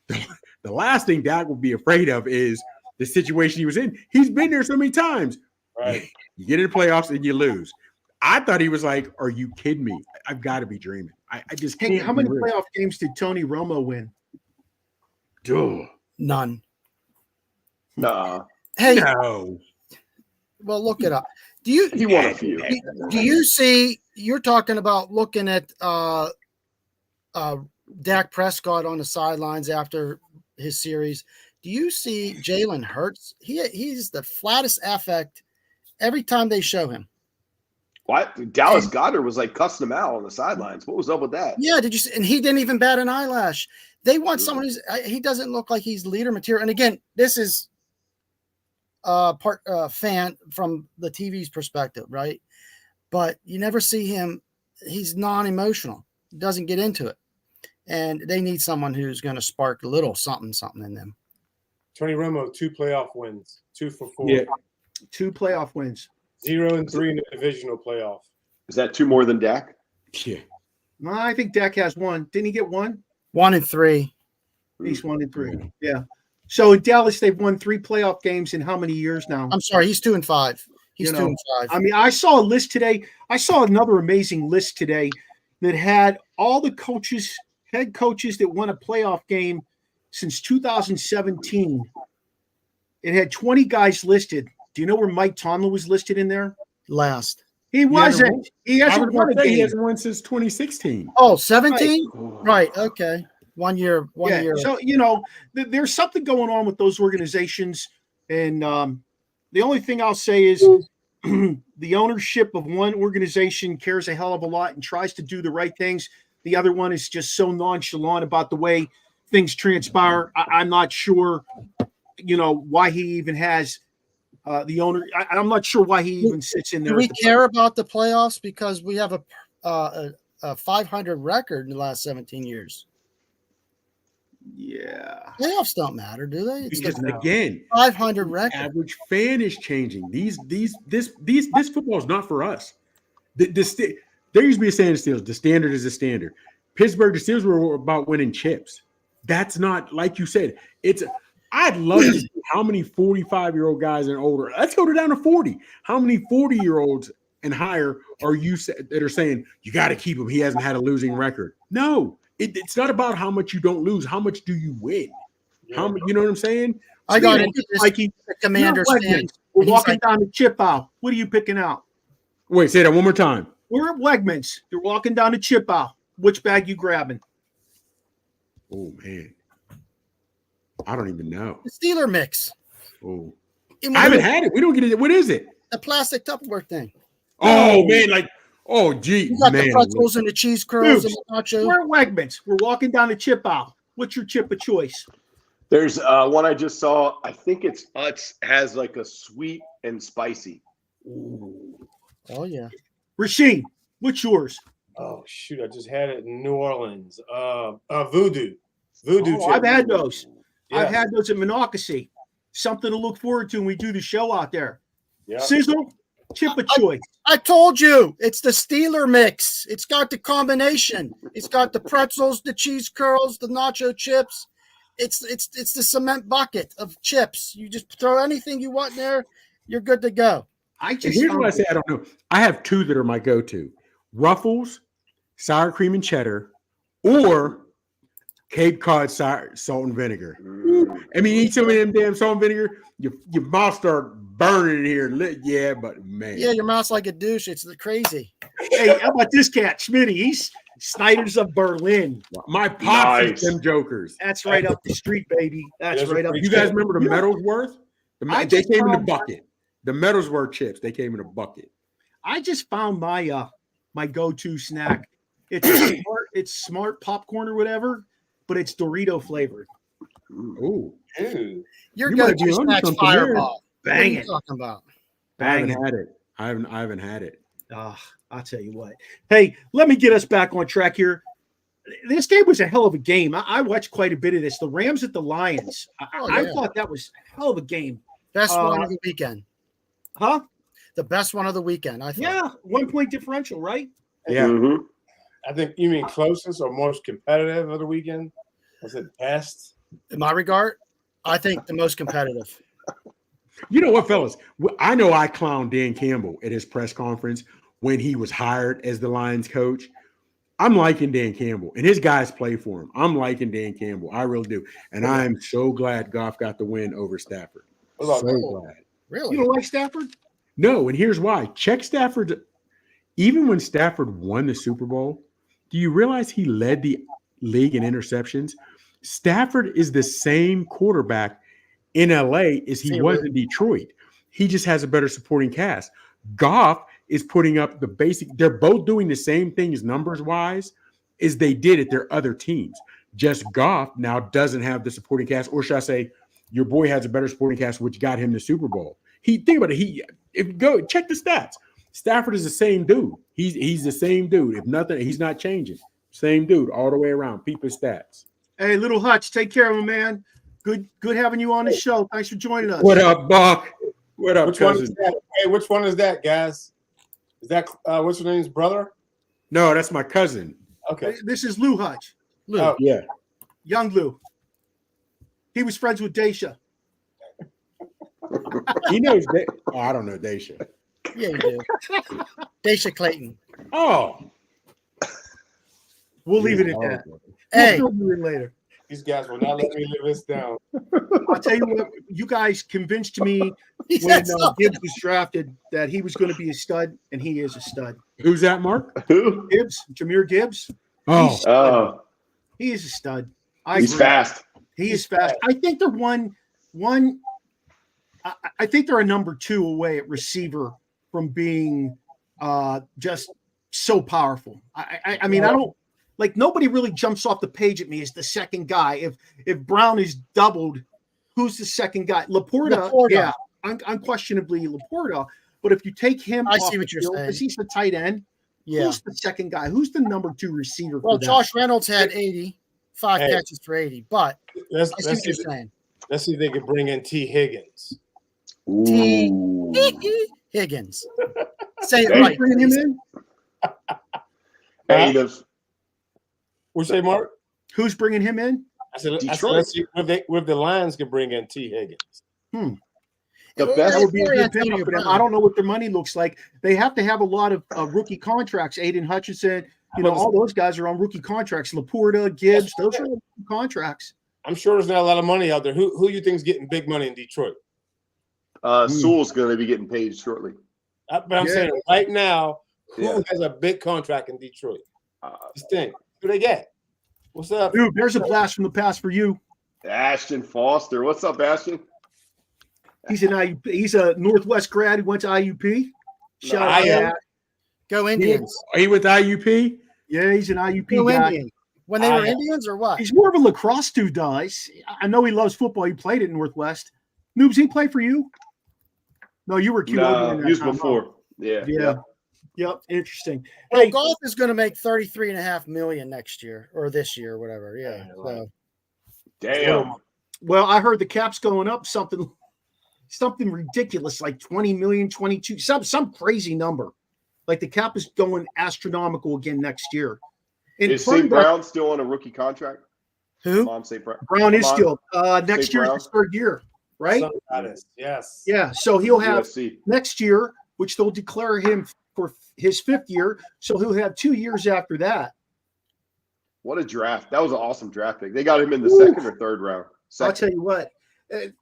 the last thing Dak would be afraid of is the situation he was in. He's been there so many times. Right. You get in the playoffs and you lose. I thought he was like, are you kidding me? I've got to be dreaming. I just can't. Hey, how many playoff games did Tony Romo win? Duh. None. nah. Hey, No. well, look it up. He won a few. Do you see? You're talking about looking at Dak Prescott on the sidelines after his series. Do you see Jalen Hurts? He's the flattest affect every time they show him. What? Dallas Goedert was like cussing him out on the sidelines. What was up with that? Yeah, did you see? And he didn't even bat an eyelash. They want someone he doesn't look like he's leader material. And again, this is fan from the TV's perspective, right? But you never see him. He's non-emotional. He doesn't get into it. And they need someone who's going to spark a little something in them. Tony Romo, 2 playoff wins, 2 for 4. Yeah. 2 playoff wins. 0-3 in the divisional playoff. Is that 2 more than Dak? Yeah. No, I think Dak has 1. Didn't he get 1? 1-3. He's 1-3. Yeah. So in Dallas, they've won 3 playoff games in how many years now? I'm sorry, he's 2-5. He's 2-5. I mean, I saw a list today. I saw another amazing list today that had all the coaches, head coaches that won a playoff game since 2017. It had 20 guys listed. Do you know where Mike Tomlin was listed in there? Last. He wasn't. He hasn't won a game. He hasn't won since 2016. Oh, 17? Right. Okay. 1 year. Year. So, there's something going on with those organizations. And the only thing I'll say is the ownership of one organization cares a hell of a lot and tries to do the right things. The other one is just so nonchalant about the way things transpire. I'm not sure, why he even has the owner. I'm not sure why he even sits in there. Do we care about the playoffs because we have a 500 record in the last 17 years? Yeah. Playoffs don't matter, do they? It's Because again, 500 record. Average fan is changing. This football is not for us. There used to be a saying, Steelers, the standard is the standard. Pittsburgh, the Steelers were about winning chips. That's not, like you said, I'd love to see how many 45-year-old guys and older. Let's go down to 40. How many 40-year-olds and higher are you that are saying you got to keep him? He hasn't had a losing record. No, it's not about how much you don't lose. How much do you win? How you know what I'm saying? I got into this. Mikey, the Commander stands. We're walking down the chip aisle. What are you picking out? Wait, say that one more time. We're at Wegmans. You're walking down the chip aisle. Which bag you grabbing? Oh man, I don't even know. The Steeler mix. Oh, In I haven't had it. We don't get it. What is it? the plastic Tupperware thing. Oh man, like gee, You got man. the pretzels and the cheese curls and the nacho. We're at Wegmans. We're walking down the chip aisle. What's your chip of choice? There's one I just saw. I think it's Utz, has like a sweet and spicy. Oh yeah. Rasheen, what's yours? Oh shoot! I just had it in New Orleans. Voodoo chip. I've had those. Yeah. I've had those at Monocacy. Something to look forward to when we do the show out there. Yeah. Sizzle, chip of choice. I told you, it's the Steeler mix. It's got the combination. It's got the pretzels, the cheese curls, the nacho chips. It's the cement bucket of chips. You just throw anything you want in there, you're good to go. And here's what I say. I don't know. I have two that are my go-to: Ruffles, sour cream and cheddar, or Cape Cod salt and vinegar. I mean, eat some of them damn salt and vinegar, your mouth start burning here. Yeah, but man, Yeah, your mouth's like a douche. It's crazy. Hey, how about this cat, Schmitty? He's Snyder's of Berlin. my pops Nice. eat them jokers. That's right up the street, baby. That's Those are right up. pretty You guys remember the Meadowsworth? I They just came in a found- bucket. The Meadowsworth chips. They came in a bucket. I just found my my go-to snack. It's smart popcorn or whatever, but it's Dorito flavored. Ooh, Ew. Your You might go-to be onto snack's something here. Fireball. What are Bang you it. talking about? I Bang haven't it. had it. I haven't had it. I'll tell you what. Hey, let me get us back on track here. This game was a hell of a game. I watched quite a bit of this. The Rams at the Lions. I yeah. thought that was a hell of a game. Best one of the weekend. Huh? The best one of the weekend, I thought. Yeah. 1 point differential, right? Yeah. Mhm. I think you mean closest or most competitive of the weekend. Was it best? In my regard, I think the most competitive. You know what, fellas? I know I clowned Dan Campbell at his press conference when he was hired as the Lions coach. I'm liking Dan Campbell, and his guys play for him. I'm liking Dan Campbell. I really do. And I'm so glad Goff got the win over Stafford. What about So Cole? glad. Really? You don't like Stafford? No, and here's why. Check Stafford. Even when Stafford won the Super Bowl, do you realize he led the league in interceptions? Stafford is the same quarterback in LA as he was in Detroit. He just has a better supporting cast. Goff is putting up the basic. They're both doing the same things numbers-wise as they did at their other teams. Just Goff now doesn't have the supporting cast, or should I say, your boy has a better supporting cast, which got him the Super Bowl. Think about it. Go check the stats. Stafford is the same dude. He's the same dude. If nothing, he's not changing. Same dude all the way around. Peep his stats. Hey, Little Hutch, take care of him, man. Good having you on the show. Thanks for joining us. What up, Buck? What up, Which one cousin? is that? Hey, which one is that, guys? Is that what's her name's brother? No, that's my cousin. Okay. This is Lou Hutch. Lou. Oh. Yeah. Young Lou. He was friends with Daisha. He knows that. Oh, I don't know Daisha. Yeah, you do. Daisha Clayton. Oh. We'll leave it at that. Hey, We'll fill you in later. These guys will not let me live this down. I'll tell you what, you guys convinced me he when said something. Gibbs was drafted that he was going to be a stud, and he is a stud. Who's that, Mark? Who? Gibbs, Jahmyr Gibbs, Oh, Oh, he is a stud. he's agree. fast. He is fast. I think they're one. I think they're a number 2 away at receiver from being just so powerful. I mean, I don't like nobody really jumps off the page at me as the second guy. If Brown is doubled, who's the second guy? Laporta. Yeah, unquestionably Laporta. But if you take him, I off see what the you're field, saying. 'cause he's the tight end. Yeah. Who's the second guy? Who's the number 2 receiver? Well, for them? Josh Reynolds had 85 Hey. catches for 80, but Let's I see what you're saying. see if they can bring in T. Higgins. Ooh. Higgins. Say it Hey. right. Bringing him in. Native. What'd you say, Mark? Who's bringing him in? I said Detroit. let's see if the Lions can bring in T. Higgins. The Well, best. That would be a Or good Antonio pickup for them. Brown. I don't know what their money looks like. They have to have a lot of rookie contracts. Aiden Hutchinson, all those guys are on rookie contracts. Laporta, Gibbs, those are all contracts. I'm sure there's not a lot of money out there. Who you think is getting big money in Detroit? Sewell's going to be getting paid shortly. But I'm Yeah. saying right now, Who has a big contract in Detroit? Just think. Who they get? What's up? Dude, there's a blast from the past for you. Ashton Foster. What's up, Ashton? He's an IUP. He's a Northwest grad. He went to IUP. Shout out to that. Go Indians. Are you with IUP? Yeah, he's an IUP Go guy. Indians. When they were Indians or what? He's more of a lacrosse dude, guys. I know he loves football. He played at Northwest. Noobs, he play for you? No, you were cute. No, he was before. Yeah. Yep. Interesting. Well, Hey, golf is going to make $33.5 million next year or this year, whatever. Yeah. So. Damn. Well, I heard the cap's going up something ridiculous, like 20 million, 22, some crazy number. Like the cap is going astronomical again next year. And is St. Brown still on a rookie contract? Who? Come on, St. Brown. Brown is still next year, his third year, right? Yes. Yeah. So he'll have USC. next year, which they'll declare him for his fifth year. So he'll have 2 years after that. What a draft. That was an awesome draft pick. They got him in the second or third round. I'll tell you what.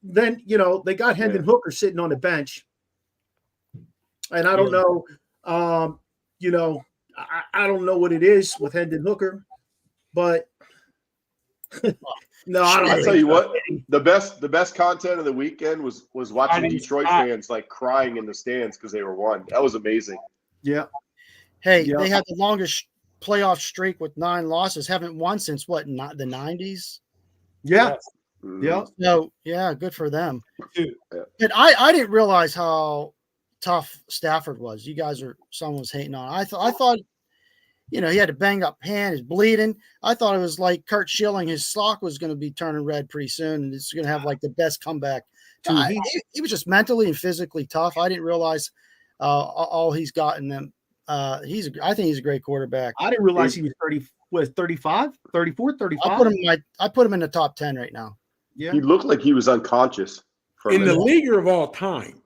Then, they got Hendon Hooker sitting on the bench. And I don't know, I don't know what it is with Hendon Hooker, but no, I don't. I'll tell you what, the best content of the weekend was watching Detroit fans like crying in the stands because they were won. That was amazing. Yeah. Hey, they had the longest playoff streak with 9 losses. Haven't won since what? Not the 90s. Yeah. Yes. Yeah. So yeah, good for them. But I didn't realize how tough Stafford was. You guys someone was hating on. I thought, he had a bang up hand, he's bleeding. I thought it was like Kurt Schilling. His sock was going to be turning red pretty soon, and it's going to have like the best comeback. He was just mentally and physically tough. I didn't realize all he's got in them. I think he's a great quarterback. I didn't realize he was 35, 34, 35. I put him in the top 10 right now. Yeah. He looked like he was unconscious. In the league of all time.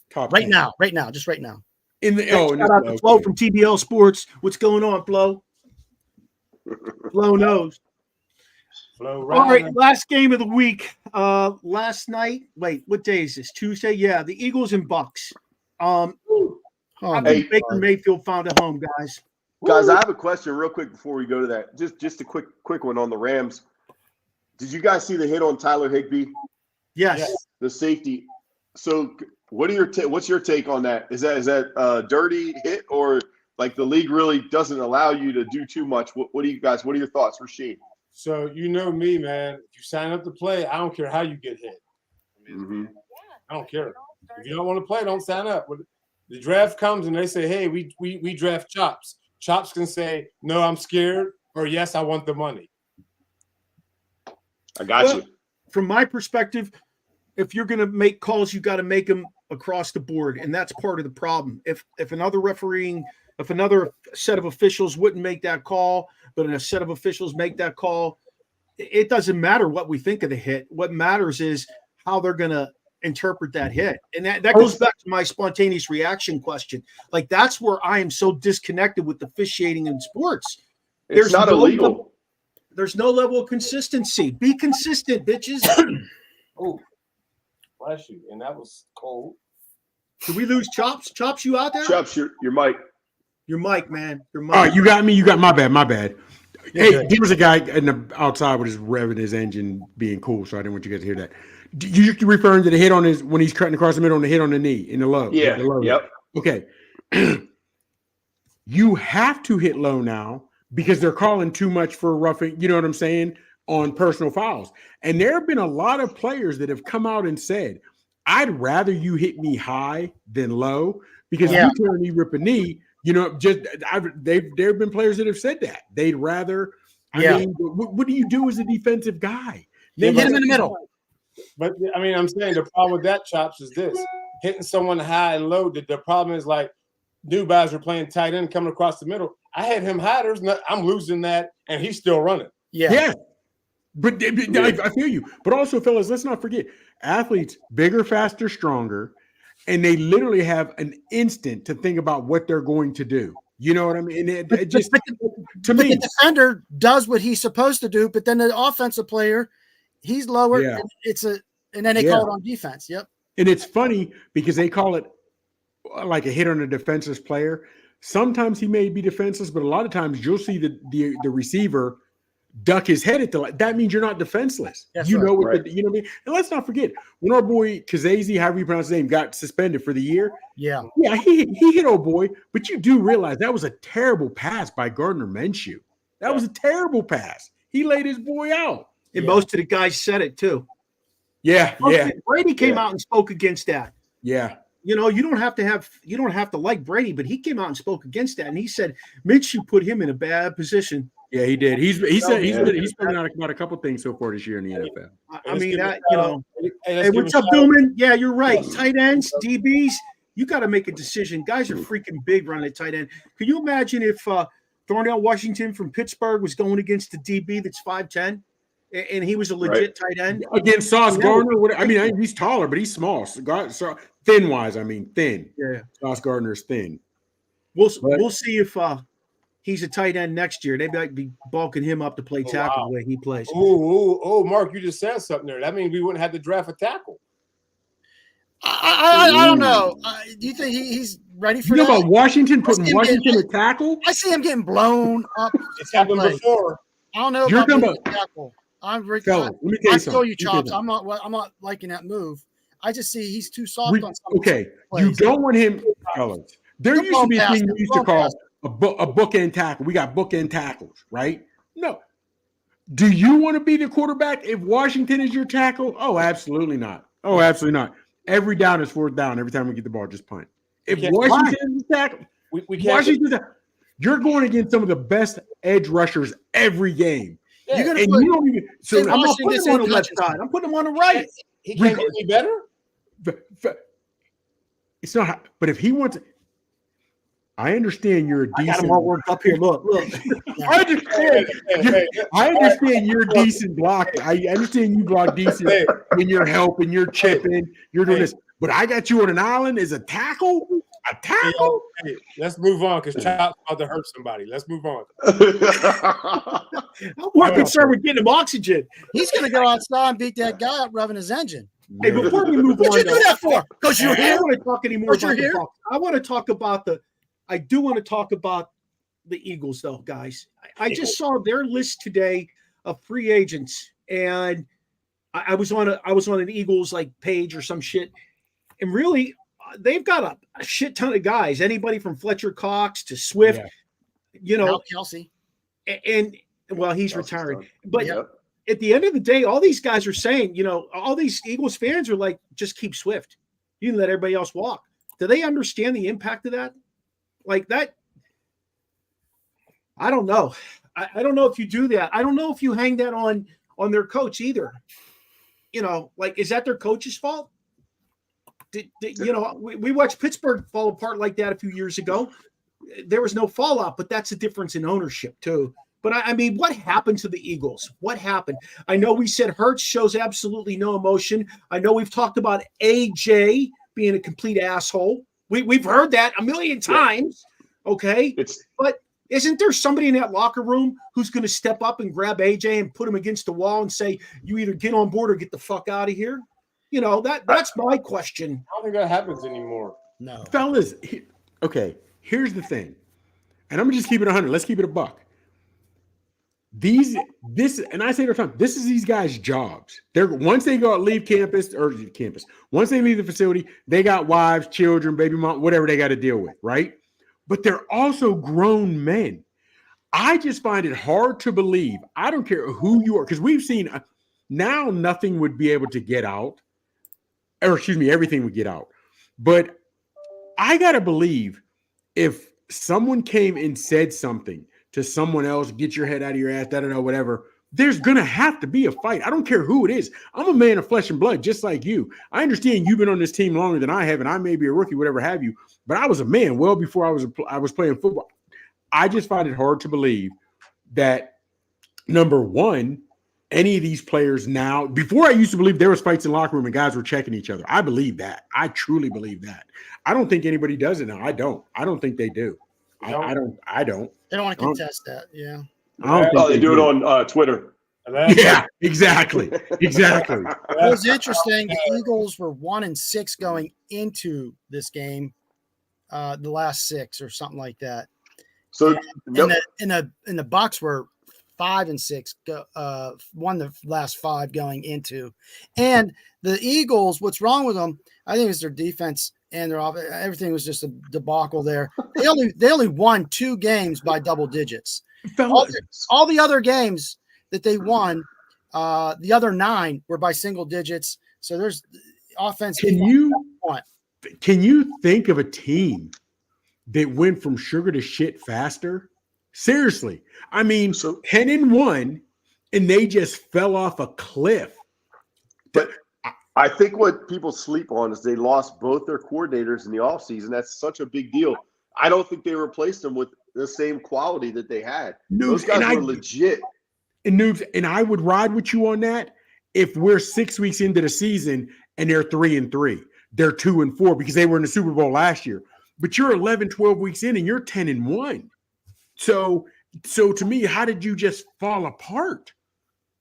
Top right 10. now, just right now. Shout out to Flo from TBL Sports. What's going on, Flo? Flo knows. All right, last game of the week. Last night. Wait, what day is this? Tuesday? Yeah, the Eagles and Bucks. I think Baker Mayfield found a home, guys. Guys, I have a question real quick before we go to that. Just a quick one on the Rams. Did you guys see the hit on Tyler Higbee? Yes. The safety. So what's your take on that? Is that a dirty hit, or like the league really doesn't allow you to do too much? What are your thoughts, Rasheed? So you know me, man. If you sign up to play, I don't care how you get hit. I don't care. If you don't want to play, don't sign up. When the draft comes and they say, hey, we draft Chops. Chops can say, no, I'm scared, or yes, I want the money. I got you. From my perspective, if you're going to make calls, you got to make them across the board, and that's part of the problem. If another set of officials wouldn't make that call, but a set of officials make that call, it doesn't matter what we think of the hit. What matters is how they're going to interpret that hit, and that goes back to my spontaneous reaction question. Like, that's where I am so disconnected with officiating in sports. It's not illegal. There's no level of consistency. Be consistent, bitches. Oh, bless you. And that was cold. Did we lose Chops? Chops, you out there? Chops, your mic. Your mic, man. Your mic. Oh, you got me. You got my bad. Yeah, hey, good. There was a guy outside with his revving his engine being cool, so I didn't want you guys to hear that. You referring to the hit on when he's cutting across the middle, on the hit on the knee in the low? Yeah. The low. Yep. Okay. You have to hit low now because they're calling too much for roughing, you know what I'm saying, on personal fouls. And there have been a lot of players that have come out and said, I'd rather you hit me high than low, because if you turn me rip a knee, there have been players that have said that. They'd rather, I mean, what do you do as a defensive guy? Hit him in the middle. But, I mean, I'm saying the problem with that, Chops, is this. Hitting someone high and low, the problem is like new guys are playing tight end coming across the middle. I had him high. I'm losing that, and he's still running. Yeah. But I feel you. But also, fellas, let's not forget, athletes, bigger, faster, stronger, and they literally have an instant to think about what they're going to do. You know what I mean? And it just, to me, the defender does what he's supposed to do, but then the offensive player, he's lower. Yeah. And then they call it on defense. Yep. And it's funny because they call it like a hit on a defenseless player. sometimes he may be defenseless, but a lot of times you'll see the receiver duck his head at the line. That means you're not defenseless. That's you right. know what Right. you know what I mean? And let's not forget, when our boy Kazazi, however you pronounce his name, got suspended for the year. Yeah. Yeah, he hit old boy, but you do realize that was a terrible pass by Gardner Minshew. That was a terrible pass. He laid his boy out. And most of the guys said it too. Yeah. Brady came out and spoke against that. Yeah. You know, you don't have to like Brady, but he came out and spoke against that, and he said Minshew put him in a bad position. Yeah, he did. He's spoken out about a couple things so far this year in the NFL. I mean, that, you know. Hey, Hey, what's up, Billman? Yeah, you're right. Tight ends, DBs, you got to make a decision. Guys are freaking big running at tight end. Can you imagine if Darnell Washington from Pittsburgh was going against the DB that's 5'10", and he was a legit tight end? Against Sauce Gardner, I mean, he's taller, but he's small. So thin-wise, I mean, thin. Yeah. Sauce Gardner's thin. We'll see if he's a tight end next year. They might be bulking him up to play tackle the way he plays. Oh, Mark, you just said something there. That means we wouldn't have to draft a tackle. I don't know. Do you think he's ready for You know that? about Washington putting Washington at tackle? I see him getting blown up. It's happened before. I don't know You're about talking being a tackle. Fellas, let me tell you I something. feel you, Chops. I'm not liking that move. I just see he's too soft on some Okay, plays. you don't want him, fellas. There Good used to ball be a pass, thing good we used to ball call pass. a bookend tackle. We got bookend tackles, right? No. Do you want to be the quarterback if Washington is your tackle? Oh, absolutely not. Oh, absolutely not. Every down is fourth down. Every time we get the ball, just punt. If Washington is the tackle, We can't. Washington, you're going against some of the best edge rushers every game. Yeah. You're gonna And put, you don't even. So Say I'm not Washington putting him on the and left Hutchinson. side. I'm putting him on the right. He can't get any better. It's not. But if he wants, I understand you're a I got decent. him all worked up here. Look. I understand. Hey, I understand you're a decent blocker. I understand you block decent Hey. when you're helping, you're chipping, you're doing this. But I got you on an island as a tackle. A tackle. Hey, let's move on because Chop's about to hurt somebody. Let's move on. I'm more concerned with getting him oxygen. he's going to go outside and beat that guy up revving his engine. Hey, before we move What'd on, you do that for? Because you're I here? don't want to talk anymore Because you're about the here? Bucs. I want to talk about I do want to talk about the Eagles, though, guys. I just saw their list today of free agents, and I was on an Eagles page or some shit, and really they've got a shit ton of guys. Anybody from Fletcher Cox to Swift, Now Kelsey. and well, he's retiring, but. Yep. At the end of the day, all these guys are saying, all these Eagles fans are like, just keep Swift. You can let everybody else walk. Do they understand the impact of that? Like that? I don't know. I don't know if you do that. I don't know if you hang that on their coach either. Is that their coach's fault? We watched Pittsburgh fall apart like that a few years ago. There was no fallout, but that's a difference in ownership too. But I mean, what happened to the Eagles? What happened? I know we said Hurts shows absolutely no emotion. I know we've talked about AJ being a complete asshole. We've heard that a million times. Okay. But isn't there somebody in that locker room who's going to step up and grab AJ and put him against the wall and say, you either get on board or get the fuck out of here? That's my question. I don't think that happens anymore. No. Fellas, okay, here's the thing. And I'm going to just keep it 100. Let's keep it a buck. And I say it all the time, this is these guys' jobs. Once they leave campus, once they leave the facility, they got wives, children, baby mom, whatever they got to deal with, right? But they're also grown men. I just find it hard to believe. I don't care who you are, because we've seen now nothing would be able to get out, everything would get out. But I got to believe if someone came and said something to someone else, get your head out of your ass, whatever, there's going to have to be a fight. I don't care who it is. I'm a man of flesh and blood, just like you. I understand you've been on this team longer than I have, and I may be a rookie, whatever have you, but I was a man well before I was playing football. I just find it hard to believe that, number one, any of these players now, before I used to believe there was fights in the locker room and guys were checking each other. I believe that. I truly believe that. I don't think anybody does it now. I don't think they do. I don't. They don't want to contest that. Yeah. I don't think They do it on Twitter. Yeah, exactly. Exactly. It was interesting. The Eagles were 1-6 going into this game. the last 6 or something like that. So In the Bucs were 5-6, won the last 5 going into, and the Eagles. What's wrong with them? I think it's their defense and their offense. Everything was just a debacle there. They only won 2 games by double digits. All the other games that they won, the other 9 were by single digits. So there's offense. Can you think of a team that went from sugar to shit faster? Seriously. I mean, 10-1, and they just fell off a cliff. But I think what people sleep on is they lost both their coordinators in the offseason. That's such a big deal. I don't think they replaced them with the same quality that they had. Those guys were legit. And Noobs, and I would ride with you on that if we're 6 weeks into the season and they're 3-3. They're 2-4 because they were in the Super Bowl last year. But you're 11, 12 weeks in and you're 10-1. So to me, how did you just fall apart?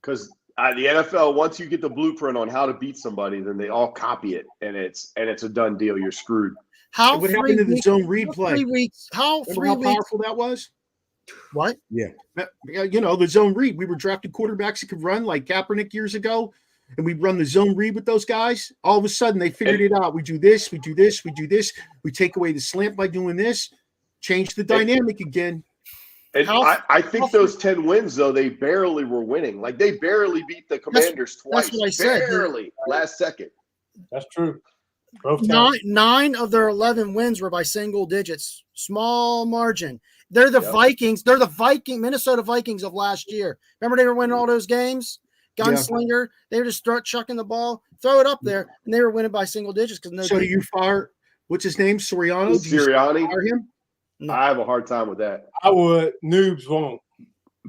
Because the NFL, once you get the blueprint on how to beat somebody, then they all copy it, and it's a done deal. You're screwed. What happened to the zone read play? 3 weeks. How powerful that was? What? Yeah. The zone read. We were drafting quarterbacks that could run like Kaepernick years ago, and we'd run the zone read with those guys. All of a sudden, they figured it out. We do this, we do this, we do this. We take away the slant by doing this, change the dynamic again. And I think those 10 wins, though, they barely were winning. Like, they barely beat the Commanders twice. That's what I said. Barely. Last second. That's true. 9 of their 11 wins were by single digits. Small margin. They're the Vikings. They're the Minnesota Vikings of last year. Remember they were winning all those games? Gunslinger. They were just start chucking the ball, throw it up there, and they were winning by single digits. So do you fire – what's his name? Sirianni? Sirianni. Fire him? No. I have a hard time with that. I would. Noobs won't.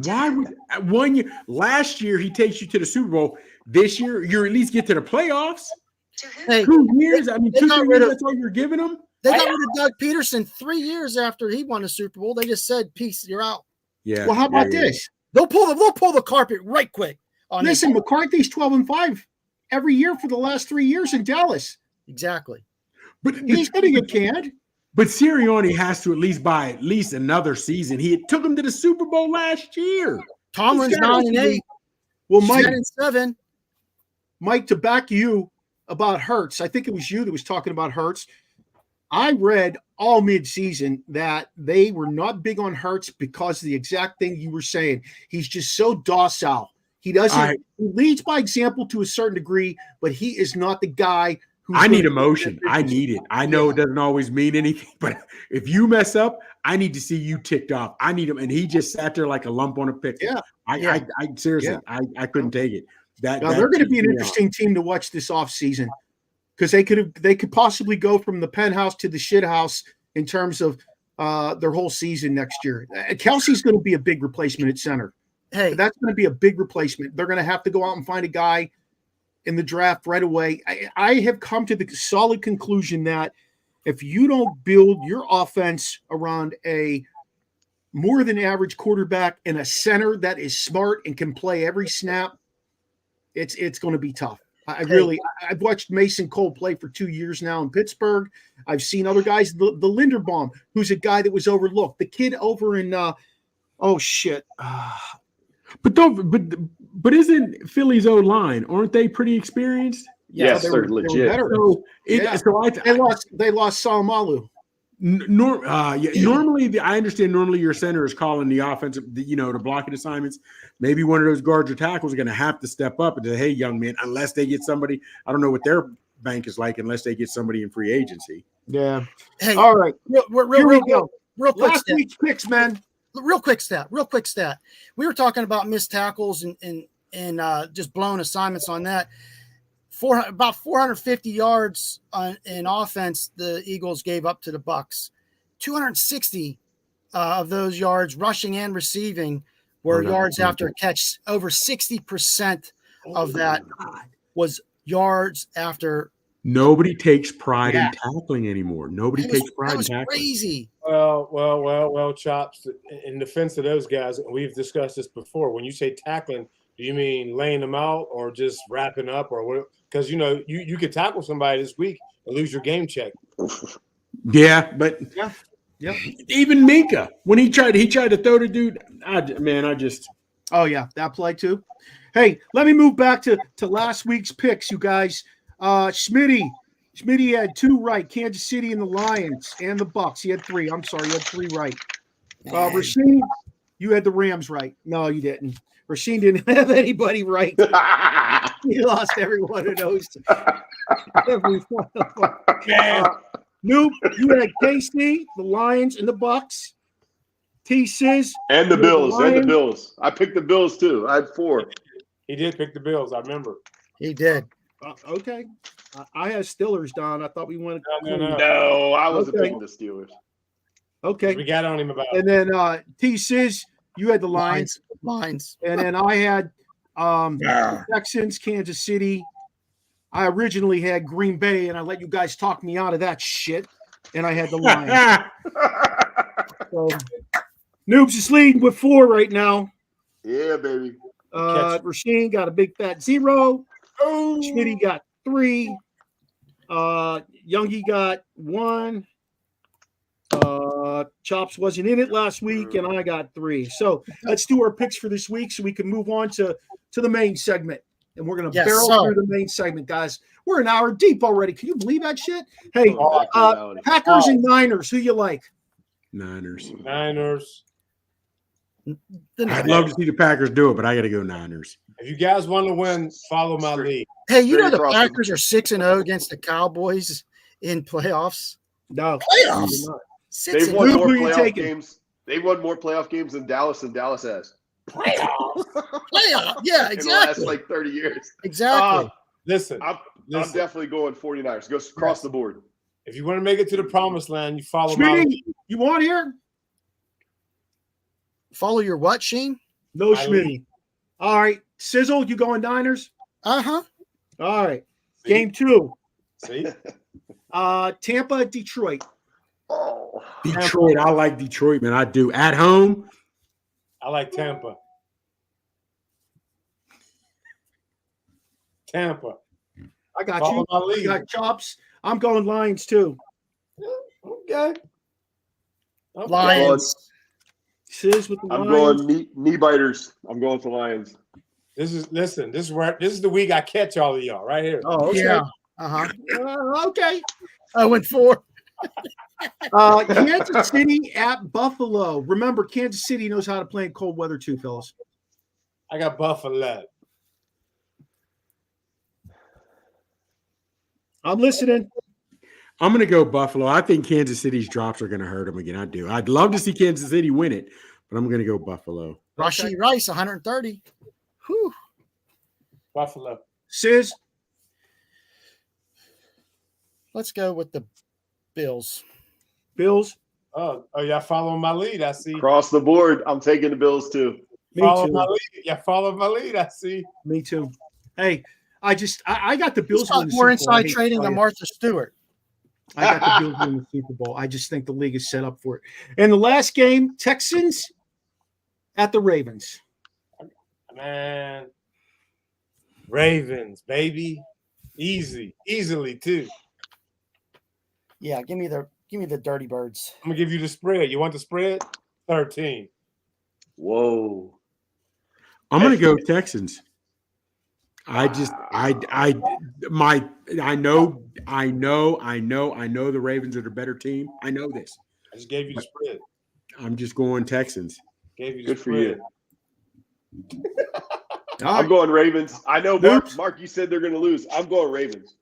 Why would 1 year? Last year he takes you to the Super Bowl. This year you at least get to the playoffs. Hey, 2 years. I mean, 2 years. That's all you're giving them. They got rid of Doug Peterson 3 years after he won the Super Bowl. They just said, "Peace, you're out." Yeah. Well, how about this? They'll pull the carpet right quick. Listen, McCarthy's 12-5 every year for the last 3 years in Dallas. Exactly. But he's going to get canned. But Sirianni has to at least buy at least another season. He took him to the Super Bowl last year. Tomlin's 9-8. Well, Mike, 10-7. Mike, to back you about Hurts, I think it was you that was talking about Hurts. I read all midseason that they were not big on Hurts because of the exact thing you were saying. He's just so docile. He doesn't. He leads by example to a certain degree, but he is not the guy. I need emotion. I need it. I know it doesn't always mean anything, but if you mess up, I need to see you ticked off. I need him, and he just sat there like a lump on a pickle. Yeah, I seriously, I couldn't take it. They're going to be an interesting team to watch this offseason because they could possibly go from the penthouse to the shit house in terms of their whole season next year. Kelsey's going to be a big replacement at center. Hey, that's going to be a big replacement. They're going to have to go out and find a guy in the draft right away. I have come to the solid conclusion that if you don't build your offense around a more than average quarterback and a center that is smart and can play every snap, it's going to be tough. I've watched Mason Cole play for 2 years now in Pittsburgh. I've seen other guys, the Linderbaum, who's a guy that was overlooked. The kid over in But isn't Philly's O-line? Aren't they pretty experienced? Yes, they're legit. They lost Salamalu. Normally, I understand. Normally, your center is calling the offensive, the blocking assignments. Maybe one of those guards or tackles are going to have to step up and say, "Hey, young man," unless they get somebody. I don't know what their bank is like unless they get somebody in free agency. Yeah. Hey, all right. Real quick. Last week's picks, man. Real quick stat. We were talking about missed tackles and just blown assignments on that. About 450 yards in offense, the Eagles gave up to the Bucs. 260 of those yards, rushing and receiving, were yards after a catch. Over 60% of that was yards after. Nobody takes pride in tackling anymore. Nobody takes pride in tackling. Crazy. Well, Chops, in defense of those guys, and we've discussed this before, when you say tackling, do you mean laying them out or just wrapping up or what? Because, you could tackle somebody this week and lose your game check. Yeah, but Yeah. even Minka, when he tried to throw the dude, I just. Oh yeah, that play too. Hey, let me move back to last week's picks, you guys. Smitty had 2 right. Kansas City and the Lions and the Bucks. He had 3. I'm sorry, he had 3 right. Rasheen, you had the Rams right. No, you didn't. Rasheen didn't have anybody right. He lost every one of those. Every one of them. Noob, you had KC, the Lions, and the Bucks. T-Sizz. And the Bills. I picked the Bills too. I had 4. He did pick the Bills. I remember. He did. Okay. I had Steelers, Don. I thought we wanted. No, I wasn't picking the Steelers. Okay. We got on him about it. And then T-Sizz, you had the Lions. And then I had Texans, Kansas City. I originally had Green Bay, and I let you guys talk me out of that shit. And I had the Lions. So, Noobs is leading with 4 right now. Yeah, baby. Rasheen got a big fat 0. Schmitty got 3. Youngie got 1. Chops wasn't in it last week, and I got 3. So let's do our picks for this week so we can move on to the main segment. And we're going to barrel through the main segment, guys. We're an hour deep already. Can you believe that shit? Hey, Packers and Niners, who you like? Niners. I'd love to see the Packers do it, but I got to go Niners. If you guys want to win, follow my lead. Hey, you know the Packers are 6-0 against the Cowboys in playoffs? No. Playoffs? They've won more playoff games. They've won more playoff games than Dallas has. Playoffs? Yeah, exactly. In the last, 30 years. Exactly. Listen. I'm definitely going 49ers. Go across the board. If you want to make it to the promised land, you follow my lead. You want here? Follow your what, Sheen? No, Schmitty. All right. Sizzle, you going Niners? Uh-huh. All right. See? Game 2. See? Tampa, Detroit. Oh. Detroit. I like Detroit, man. I do. At home. I like Tampa. I got you. I got Chops. I'm going Lions too. Okay. Lions. Sizz with the I'm Lions. going knee biters. I'm going for Lions. This is the week I catch all of y'all right here. Oh, okay. Yeah. Uh-huh. Okay. I went 4. Kansas City at Buffalo. Remember, Kansas City knows how to play in cold weather too, fellas. I got Buffalo. I'm listening. I'm going to go Buffalo. I think Kansas City's drops are going to hurt them again. I do. I'd love to see Kansas City win it, but I'm going to go Buffalo. Rashee Rice, 130. Whew. Buffalo. Sizz? Let's go with the Bills. Bills? Oh, y'all following my lead, I see. Across the board, I'm taking the Bills too. Follow my lead. Yeah, follow my lead, I see. Me too. Hey, I got the Bills. He's got more inside trading than Martha Stewart. I got the Bills winning the Super Bowl. I just think the league is set up for it. And the last game, Texans at the Ravens. Man, Ravens, baby, easily too. Yeah, give me the Dirty Birds. I'm gonna give you the spread. You want the spread? 13. Whoa. I'm going to go Texans. I know the Ravens are the better team. I know this. I just gave you the spread. I'm just going Texans. Gave you the Good spread. for you. I'm going Ravens. I know, Mark, you said they're going to lose. I'm going Ravens.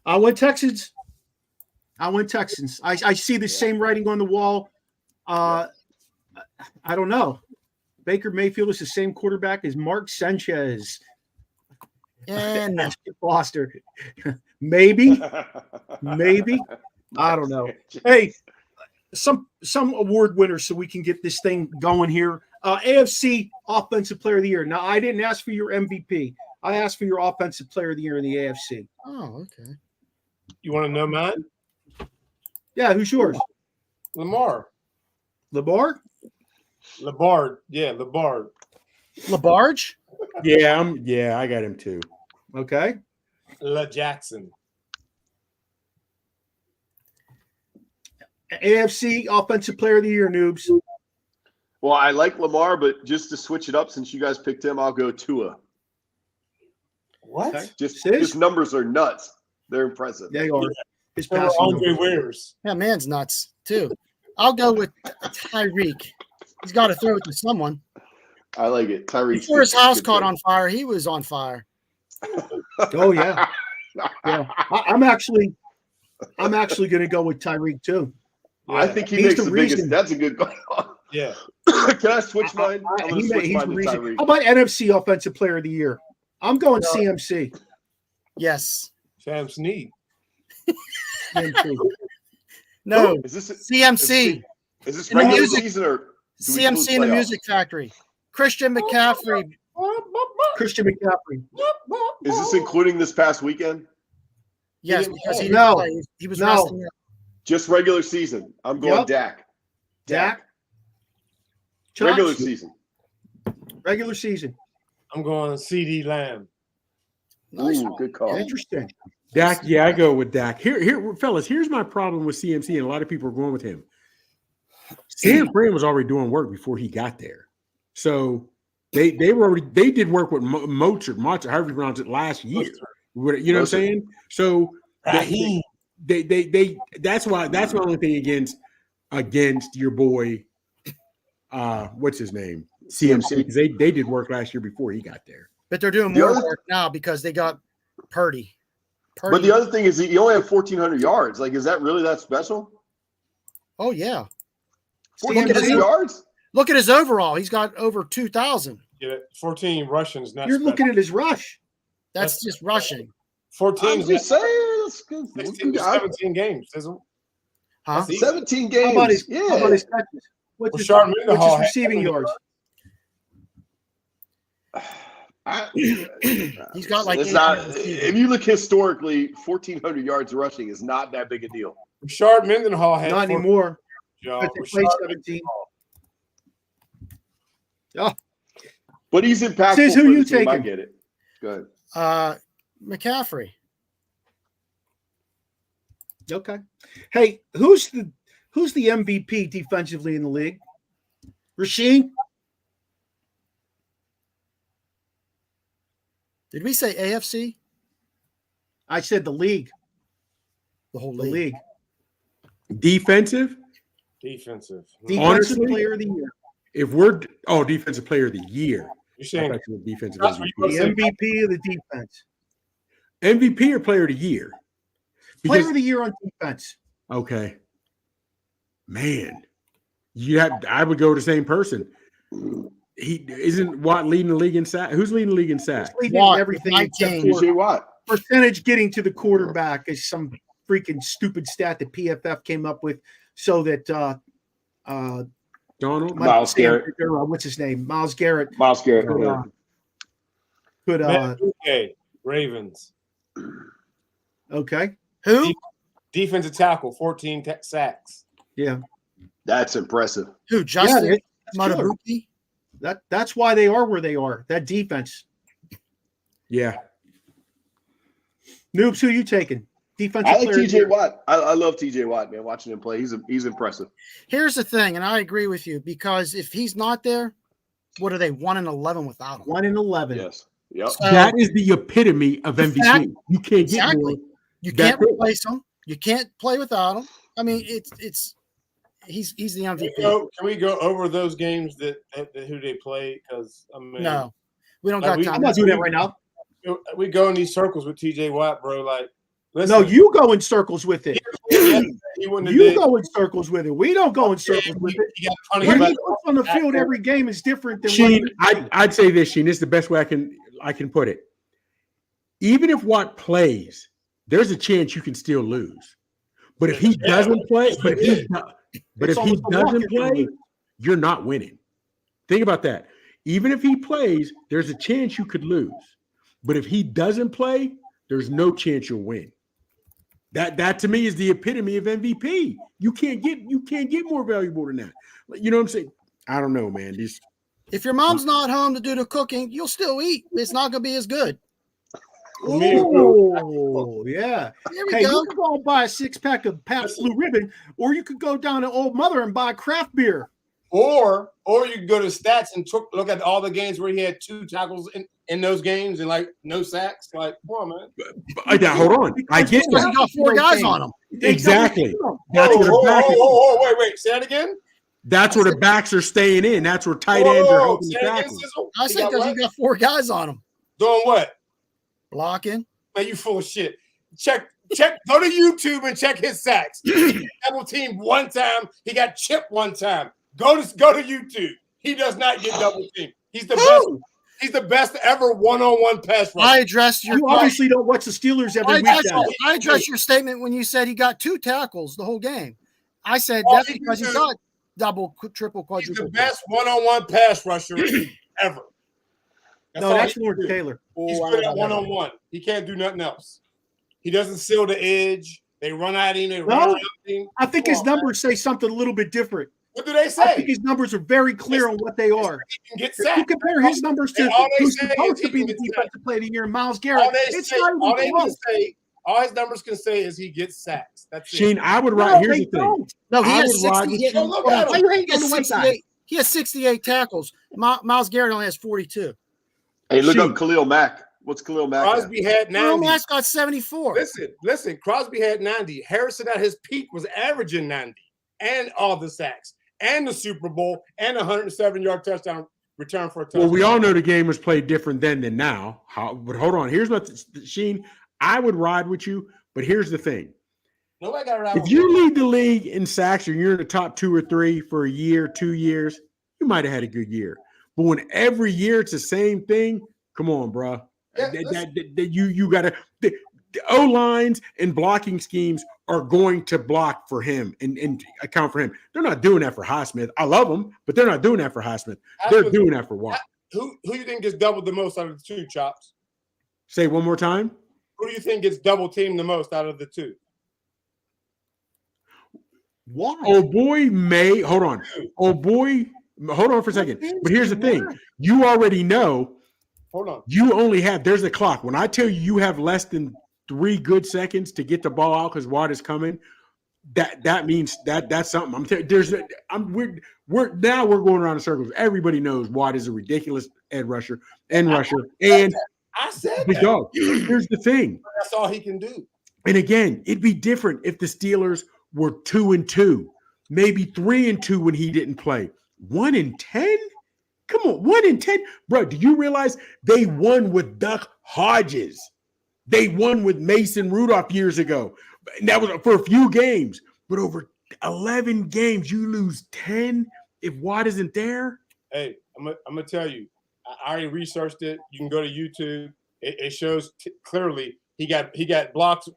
I went Texans. I see the same writing on the wall. I don't know. Baker Mayfield is the same quarterback as Mark Sanchez. And Foster. Maybe. I don't know. Hey, some award winners so we can get this thing going here. AFC Offensive Player of the Year. Now, I didn't ask for your MVP. I asked for your Offensive Player of the Year in the AFC. Oh, okay. You want to know mine? Yeah, who's yours? Lamar. Labarge? Yeah, Labarge. LaBarge? Yeah, I got him too. Okay. La Jackson. AFC Offensive Player of the Year, noobs. Well, I like Lamar, but just to switch it up, since you guys picked him, I'll go Tua. What? Okay. Just numbers are nuts. They're impressive. They are. His Andre passing numbers. Wears. Yeah, man's nuts too. I'll go with Tyreek. He's got to throw it to someone. I like it. Tyreek. Before his house caught on fire, he was on fire. Oh yeah, yeah. I'm actually going to go with Tyreek too. Yeah. I think he He's makes the the biggest. reason. That's a good call. Yeah. Can I switch mine? I'm going to switch He's mine the to reason. Tyreek. How about NFC Offensive Player of the Year? I'm going CMC. Yes. Sam Snead. CMC. No. Is this CMC. Is this In the regular music- season or do we CMC include in the playoffs? Music Factory. Christian McCaffrey. Christian McCaffrey. Is this including this past weekend? Yes, didn't because he play. didn't No. play. He was No. resting up. Just regular season. I'm going Yep. Dak. Dak. Regular Chuck? season. Regular season. I'm going CD Lamb. Nice. Ooh, good call. Interesting. Dak, yeah, I go with Dak. Here, fellas, here's my problem with CMC, and a lot of people are going with him. San Fran was already doing work before he got there. So they did work with Mozart, however you pronounce it, last year. You know what I'm saying? So Raheem. they that's my only thing against your boy what's his name? CMC, because they did work last year before he got there. But they're doing The more other- work now because they got Purdy. But the other thing is he only had 1,400 yards. Like, is that really that special? Oh yeah. 1,400 yards? Look at his overall. He's got over 2,000. Yeah, 14 Russians. Not You're looking at his rush. That's just rushing. 14 I'm is just saying. That's good. 16 to 17 games. Sizzle. Huh? That's easy. 17 How about games. his, how about his catches? What's his, Rashard what's Mendenhall his had receiving 70 yards? He's got like It's 800 not. receiving. If you look historically, 1,400 yards rushing is not that big a deal. Rashard Mendenhall had Not 14 anymore. yards. But they played Rashard 17. But he's impactful Sis, for who the you team. I taking? get it. Go ahead. McCaffrey. Okay. Hey, who's the MVP defensively in the league? Rasheed? Did we say AFC? I said the league. The whole The league. league. Defensive, defensive. Defensive Honestly, player of the year. if we're defensive player of the year. You're I saying thought you were defensive That's what MVP. you The MVP of the defense. MVP or player of the year? Player Because of the year on defense. okay, man, I would go to the same person. He isn't Watt leading the league in sacks. Who's leading the league in sacks? Leading Watt, everything 19. except for TJ Watt. percentage getting to the quarterback is some freaking stupid stat that PFF came up with so that Donald. Myles Garrett. what's his name? Myles Garrett Myles Garrett. could Matt Bouquet, Ravens. okay. Who? Defensive tackle, 14 sacks. Yeah. That's impressive. Who? Justin that's killer. Matabuki? That's why they are where they are. That defense. Yeah, Noobs, who you taking? Defensive I like player of the TJ year. Watt. I love TJ Watt, man. Watching him play, he's impressive. Here's the thing, and I agree with you because if he's not there, what are they 1-11 without him? 1-11. Yes. Yep. So, that is the epitome of MVP. Exactly. You can't get Exactly. more. you that's can't it. replace him. You can't play without him. I mean, he's the MVP. Can we go over those games that who they play? Because I mean, No, we don't Like, got we- time. I'm not doing that right now. we go in these circles with TJ Watt, bro. Like, listen, No, you go in circles with it. he wouldn't have You did. go in circles with it. We don't go in circles with it. He got plenty What of he puts on the field every game is different than Sheen, what I'd say this, Sheen. This is the best way I can put it. Even if Watt plays, there's a chance you can still lose. But if he doesn't play, but if It's he almost a walk doesn't if you play, lose. you're not winning. Think about that. Even if he plays, there's a chance you could lose. But if he doesn't play, there's no chance you'll win. That to me is the epitome of MVP. You can't get more valuable than that. You know what I'm saying? I don't know, man. If your mom's not home to do the cooking, you'll still eat. It's not going to be as good. Oh, yeah. Here we Hey, go. you can go and buy a 6-pack of Pabst Blue Ribbon, or you could go down to Old Mother and buy craft beer. Or you can go to stats and look at all the games where he had 2 tackles in those games and like no sacks. Like, come on, man. Now, hold on. I get Because that. he got 4 guys on him. Exactly. That's where the back. Wait. Say that again. That's where the backs are staying in. That's where tight ends are helping the tackles. I said because he got 4 guys on him. Doing what? Blocking. Man, you full of shit. Check. Go to YouTube and check his sacks. He got double teamed one time. He got chipped one time. Go to YouTube. He does not get double teamed. He's the best. He's the best ever one-on-one pass rusher. I addressed your. You obviously don't watch the Steelers every week. I addressed your statement when you said he got 2 tackles the whole game. I said All that's he because can he do- got double, triple, He's quadruple. the best one-on-one pass rusher ever. No, all that's he Lord can do. Taylor. He's good at one-on-one. He can't do nothing else. He doesn't seal the edge. They run at him. They run around him. I think his numbers say something a little bit different. What do they I say? think his numbers are very clear on what they are. He can get If you sacked. compare his numbers to All they who's say supposed is to he be can the get sacked. defensive player of the year, Myles Garrett, it's not even All they can close. say, all his numbers can say is he gets sacks. That's it. Sheen, I would No, ride. Here's they the thing. don't. No, he I has would ride 68. Oh, look at Why him. you hate on the white side? He has 68 tackles. Miles Garrett only has 42. Hey, look Shoot. up Khalil Mack. What's Khalil Mack? at? Crosby had Will 90. Mack's got 74. Listen. Crosby had 90. Harrison at his peak was averaging 90, and all the sacks, and the Super Bowl, and a 107-yard touchdown return for a touchdown. Well, we all know the game was played different then than now. But hold on. Here's what, Sheen, I would ride with you, but here's the thing. Nobody got around. If you lead the league in sacks or you're in the top 2 or 3 for a year, 2 years, you might have had a good year. But when every year it's the same thing, come on, bro. Yeah, You got to the O-lines and blocking schemes are going to block for him and account for him. They're not doing that for Highsmith. I love them, but they're not doing that for Highsmith. They're doing that for Watt. Who you think gets doubled the most out of the 2, Chops? Say it one more time. Who do you think gets double teamed the most out of the 2? Why? Oh boy, May. Hold on. Oh boy, hold on for a second. But here's the thing. You already know. Hold on. You only have, there's a clock. When I tell you you have less than 3 good seconds to get the ball out because Watt is coming, that means that's something. I'm telling you, we're going around in circles. Everybody knows Watt is a ridiculous edge rusher. And I said big that. dog. Here's the thing. That's all he can do. And again, it'd be different if the Steelers were 2-2, maybe 3-2 when he didn't play. 1-10? Come on, 1-10, bro. Do you realize they won with Duck Hodges? They won with Mason Rudolph years ago. And that was for a few games, but over 11 games, you lose 10 if Watt isn't there. Hey, I'm gonna tell you. I already researched it. You can go to YouTube. It shows clearly he got blocked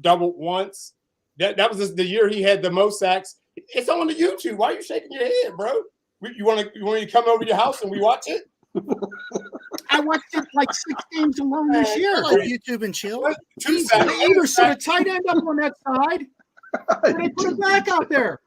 double once. That was the year he had the most sacks. It's on the YouTube. Why are you shaking your head, bro? You want me to come over to your house and we watch it? I watched it like 6 games alone this year. I like YouTube and chill. Two They sacks. either set a tight end up on that side or they put it back out there.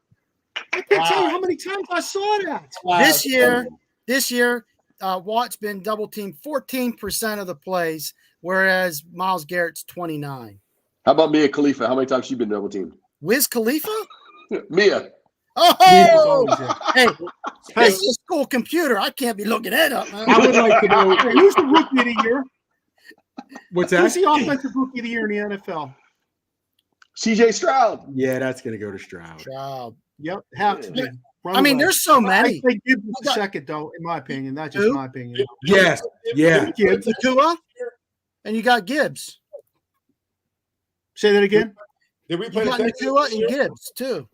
I can't tell you how many times I saw that. Wow. This year, Watt's been double teamed 14% of the plays, whereas Miles Garrett's 29. How about Mia Khalifa? How many times she been double teamed? Wiz Khalifa? Mia. Oh, hey, this is a school computer. I can't be looking that up, man. I would like to know Who's the rookie of the year? what's Who's that. the offensive rookie of the year in the NFL? CJ Stroud. Yeah, that's gonna go to Stroud. Stroud. Yep, have to be. I mean, there's so many. I think Gibbs is the second, though, in my opinion. That's just my opinion. Yes, yeah. Gibbs. Nakua, and you got Gibbs. Say that again. Did we You play got the Texans Nakua this and year? Gibbs, too.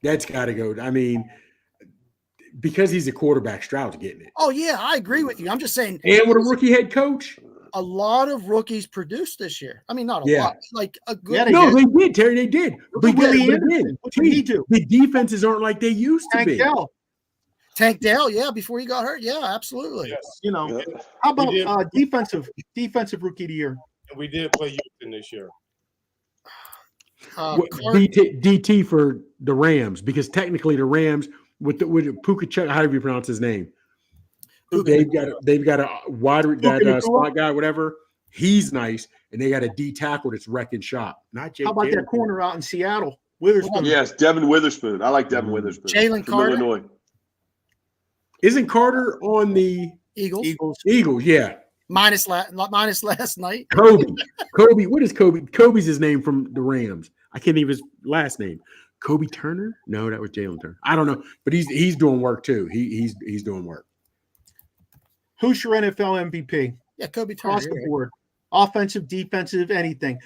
That's got to go. I mean, because he's a quarterback, Stroud's getting it. Oh, yeah, I agree with you. I'm just saying And with a rookie head coach. a lot of rookies produced this year. I mean, not a Yeah. lot, like a good. Yeah, No, they did, Terry. They did. Look at Willie But Anderson. again, What did he do? the defenses aren't like they used to Tank be. Dell. Tank Dell, yeah, before he got hurt. Yeah, absolutely. Yes. You know, Yeah. how about We did. defensive rookie of the year? And we did play Houston this year. DT for the Rams, because technically the Rams with Puka Chuck, how do you pronounce his name? They've got a wide spot guy, whatever. He's nice, and they got a D tackle that's wrecking shop. Not Jake. How about Taylor. that corner out in Seattle, Witherspoon? Yes, Devin Witherspoon. I like Devin Witherspoon. Jalen from Carter. Illinois. Isn't Carter on the Eagles. Yeah. Minus last night. Kobe. What is Kobe? Kobe's his name from the Rams. I can't even his last name. Kobe Turner? No, that was Jalen Turner. I don't know, but he's doing work too. He's doing work. Who's your NFL MVP? Yeah, Kobe Turner. Across the board. Offensive, defensive, anything.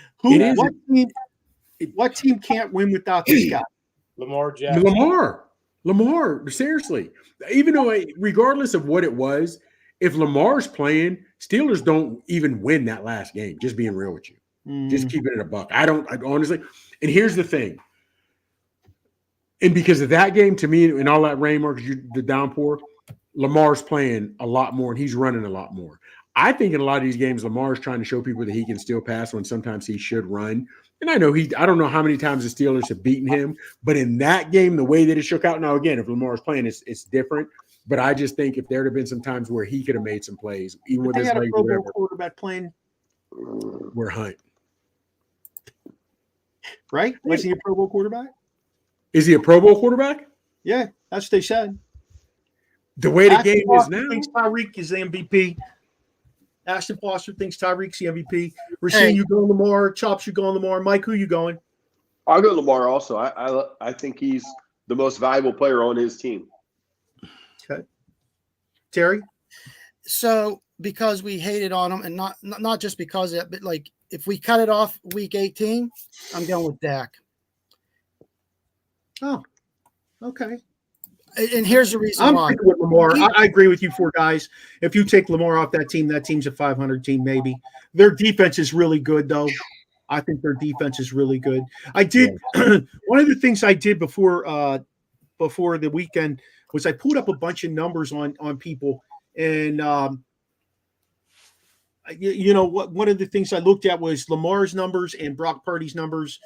What team can't win without this guy? Lamar Jackson. Lamar, seriously. Even though, regardless of what it was, if Lamar's playing, Steelers don't even win that last game. Just being real with you. Just keeping it a buck. I honestly, and here's the thing. And because of that game, to me, and all that rain marks, the downpour, Lamar's playing a lot more and he's running a lot more. I think in a lot of these games, Lamar's trying to show people that he can still pass when sometimes he should run. And I don't know how many times the Steelers have beaten him, but in that game, the way that it shook out, now again, if Lamar's playing, it's different. But I just think if there had been some times where he could have made some plays, even with his leg, a Pro Bowl quarterback playing, we're Hunt. Right? Was he a Pro Bowl quarterback? Is he a Pro Bowl quarterback? Yeah, that's what they said. The way the game is now, thinks Tyreek is the MVP. Ashton Foster thinks Tyreek's the MVP. Rasheen, you going Lamar. Chops, you going Lamar. Mike, who you going? I'll go Lamar also. I think he's the most valuable player on his team. Okay. Terry? So because we hated on him, and not just because of that, but like if we cut it off week 18, I'm going with Dak. Oh, okay. And here's the reason why. With Lamar. I agree with you four guys. If you take Lamar off that team's a 500 team maybe. Their defense is really good, though. I think their defense is really good. I did one of the things I did before the weekend was I pulled up a bunch of numbers on people, and one of the things I looked at was Lamar's numbers and Brock Purdy's numbers.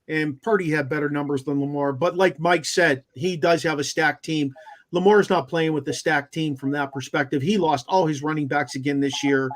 And Purdy had better numbers than Lamar. But like Mike said, he does have a stacked team. Lamar's not playing with a stacked team from that perspective. He lost all his running backs again this year.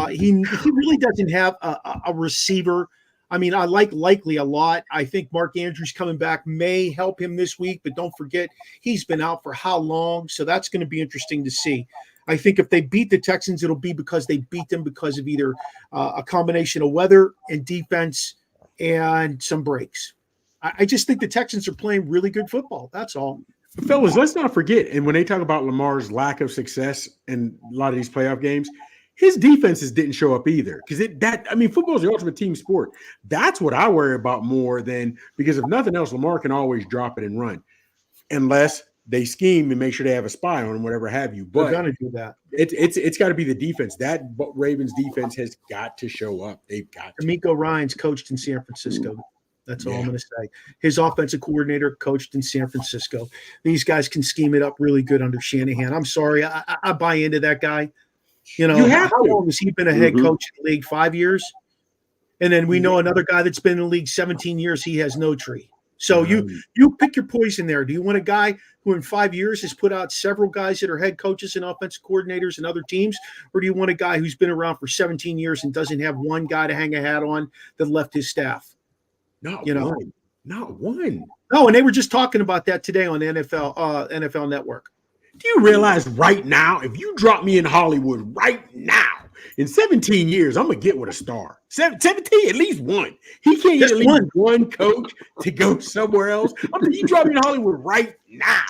He really doesn't have a receiver. I mean, I like Likely a lot. I think Mark Andrews coming back may help him this week. But don't forget, he's been out for how long? So that's going to be interesting to see. I think if they beat the Texans, it'll be because they beat them because of either a combination of weather and defense and some breaks. I just think the Texans are playing really good football. That's all. Fellas, let's not forget, and when they talk about Lamar's lack of success in a lot of these playoff games, his defenses didn't show up either. Because football is the ultimate team sport. That's what I worry about more than, because if nothing else, Lamar can always drop it and run. Unless they scheme and make sure they have a spy on him, whatever have you. But they're going to do that. It's got to be the defense. That Ravens defense has got to show up. They've got to. D'Amico Ryans coached in San Francisco. That's all I'm going to say. His offensive coordinator coached in San Francisco. These guys can scheme it up really good under Shanahan. I'm sorry. I buy into that guy. How long has he been a head coach in the league? 5 years? And then we know another guy that's been in the league 17 years. He has no tree. So you pick your poison there. Do you want a guy who in 5 years has put out several guys that are head coaches and offensive coordinators and other teams? Or do you want a guy who's been around for 17 years and doesn't have one guy to hang a hat on that left his staff? Not one. No, and they were just talking about that today on the NFL Network. Do you realize right now, if you drop me in Hollywood right now, in 17 years, I'm going to get with a star. 17, at least one. He can't get at least one coach to go somewhere else. You drop me in Hollywood right now,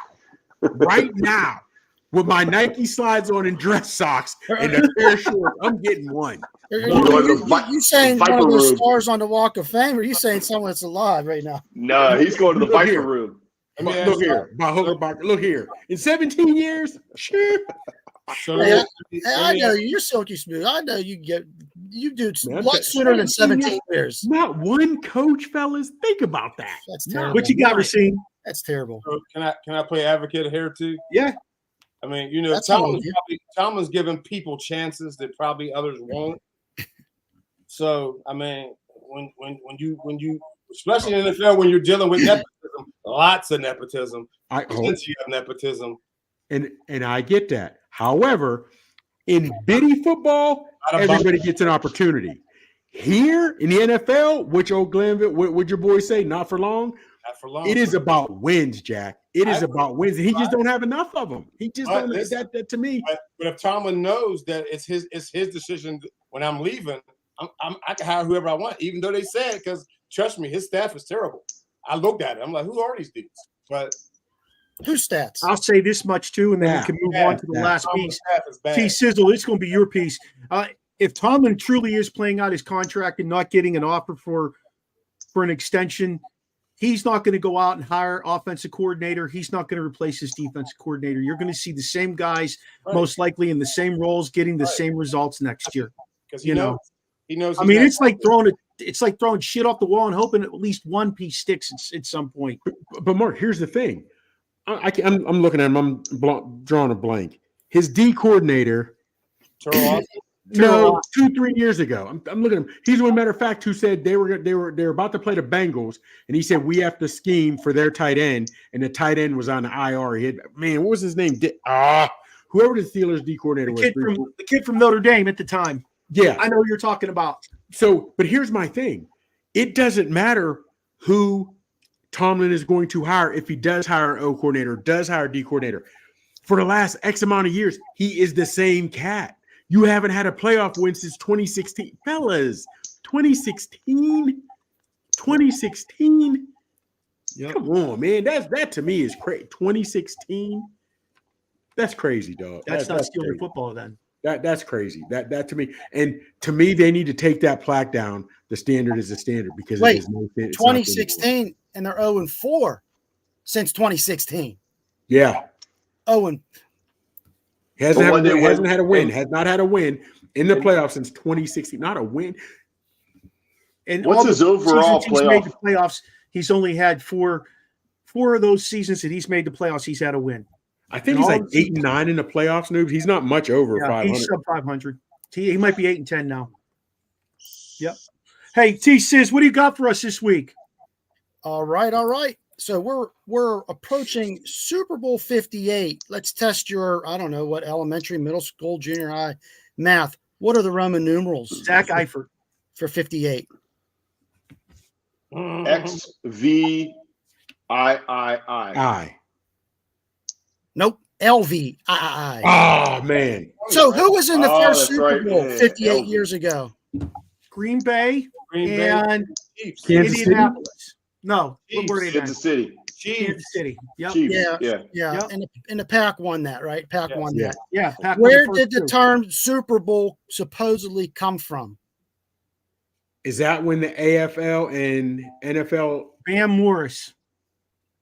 with my Nike slides on and dress socks and a pair of shorts, I'm getting one. You saying one of those stars on the Walk of Fame, or are you saying someone that's alive right now? No, he's going to the Viper room. Look here. In 17 years, sure. I know you're silky smooth. I know you do a lot sooner than 17 years. Not one coach, fellas. Think about that. That's terrible. What you got, Racine? That's terrible. So can I play advocate here too? Yeah. I mean, Tomlin's giving people chances that probably others won't. So I mean, when you especially in the NFL when you're dealing with nepotism, lots of nepotism. Since you have nepotism. And I get that. However, in bitty football, everybody gets an opportunity. Here in the NFL, which old Glenville, would your boy say, not for long? Not for long. It is about wins, Jack. It is about wins. He just don't have enough of them. He just don't. That to me. But if Tomlin knows that it's his decision when I'm leaving, I can hire whoever I want, even though they said, because trust me, his staff is terrible. I looked at it. I'm like, who are these dudes? But whose stats? I'll say this much too, and then we can move on to the last piece. T-Sizzle, it's going to be your piece. If Tomlin truly is playing out his contract and not getting an offer for an extension, he's not going to go out and hire offensive coordinator. He's not going to replace his defensive coordinator. You're going to see the same guys, most likely in the same roles, getting the same results next year. Because he knows. I mean, it's like throwing shit off the wall and hoping at least one piece sticks at some point. But Mark, here's the thing. I'm looking at him. I'm drawing a blank. His D coordinator. No, 2-3 years ago. I'm looking at him. He's one matter of fact who said they were about to play the Bengals, and he said we have to scheme for their tight end, and the tight end was on the IR. He had, what was his name? Whoever the Steelers D coordinator was. The kid from Notre Dame at the time. Yeah, I know who you're talking about. So, but here's my thing: it doesn't matter who Tomlin is going to hire if he does hire an O coordinator, does hire a D coordinator. For the last X amount of years, he is the same cat. You haven't had a playoff win since 2016. Fellas, 2016? 2016? Yep. Come on, man. That to me is crazy. 2016? That's crazy, dog. That's not Steeler football then. That's crazy. That to me. And to me, they need to take that plaque down. The standard is the standard because it is no 2016 and they're 0-4 since 2016. Yeah. 0 hasn't had a win. Has not had a win in the playoffs since 2016. Not a win. And what's his overall playoffs? He's only had four of those seasons that he's made the playoffs. He's had a win. I think he's like 8-9 in the playoffs, Noob. He's not much over 500. He's sub 500. He might be 8-10 now. Yep. Hey, T-Sizz, what do you got for us this week? All right. So we're approaching Super Bowl 58. Let's test your, I don't know what, elementary, middle school, junior high math. What are the Roman numerals? Zach Eifert for 58. XVIII. Nope. LVII. Oh man. So who was in the first Super Bowl 58 years ago? Green Bay and Kansas Indianapolis. City? No, Kansas City. Kansas City. Yep. Yeah. Yep. And the Pack won that, right? Pack won that. Yeah. Pack Where did the term Super Bowl supposedly come from? Is that when the AFL and NFL? Bam Morris.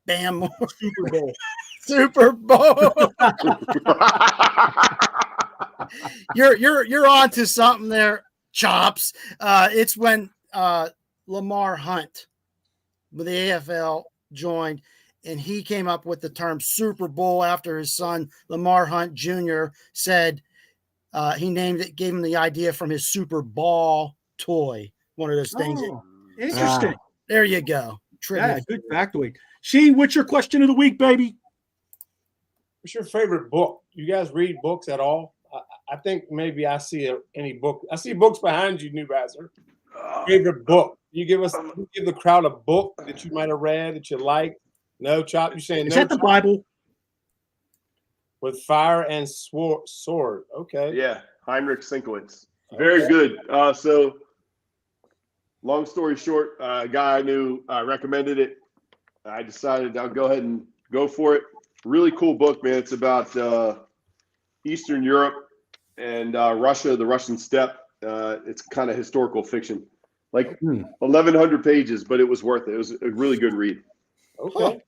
Super Bowl. Super Bowl. You're on to something there, Chops. It's when Lamar Hunt with the AFL joined, and he came up with the term Super Bowl after his son Lamar Hunt Jr. said he named it, gave him the idea from his Super Ball toy. One of those things. Interesting. There you go. Yeah, good factoid. Sheen, what's your question of the week, baby? What's your favorite book? You guys read books at all? I think maybe I see any book. I see books behind you, New Bazer. Favorite book? You give the crowd a book that you might have read that you like. No, Chop. You saying is no? Is that the Bible? With fire and sword. Okay. Yeah, Heinrich Sinkowitz. Very good. So, long story short, a guy I knew recommended it. I decided I'll go ahead and go for it. Really cool book, man. It's about Eastern Europe and Russia, the Russian steppe. It's kind of historical fiction, like 1,100 pages, but it was worth it. It was a really good read. Okay.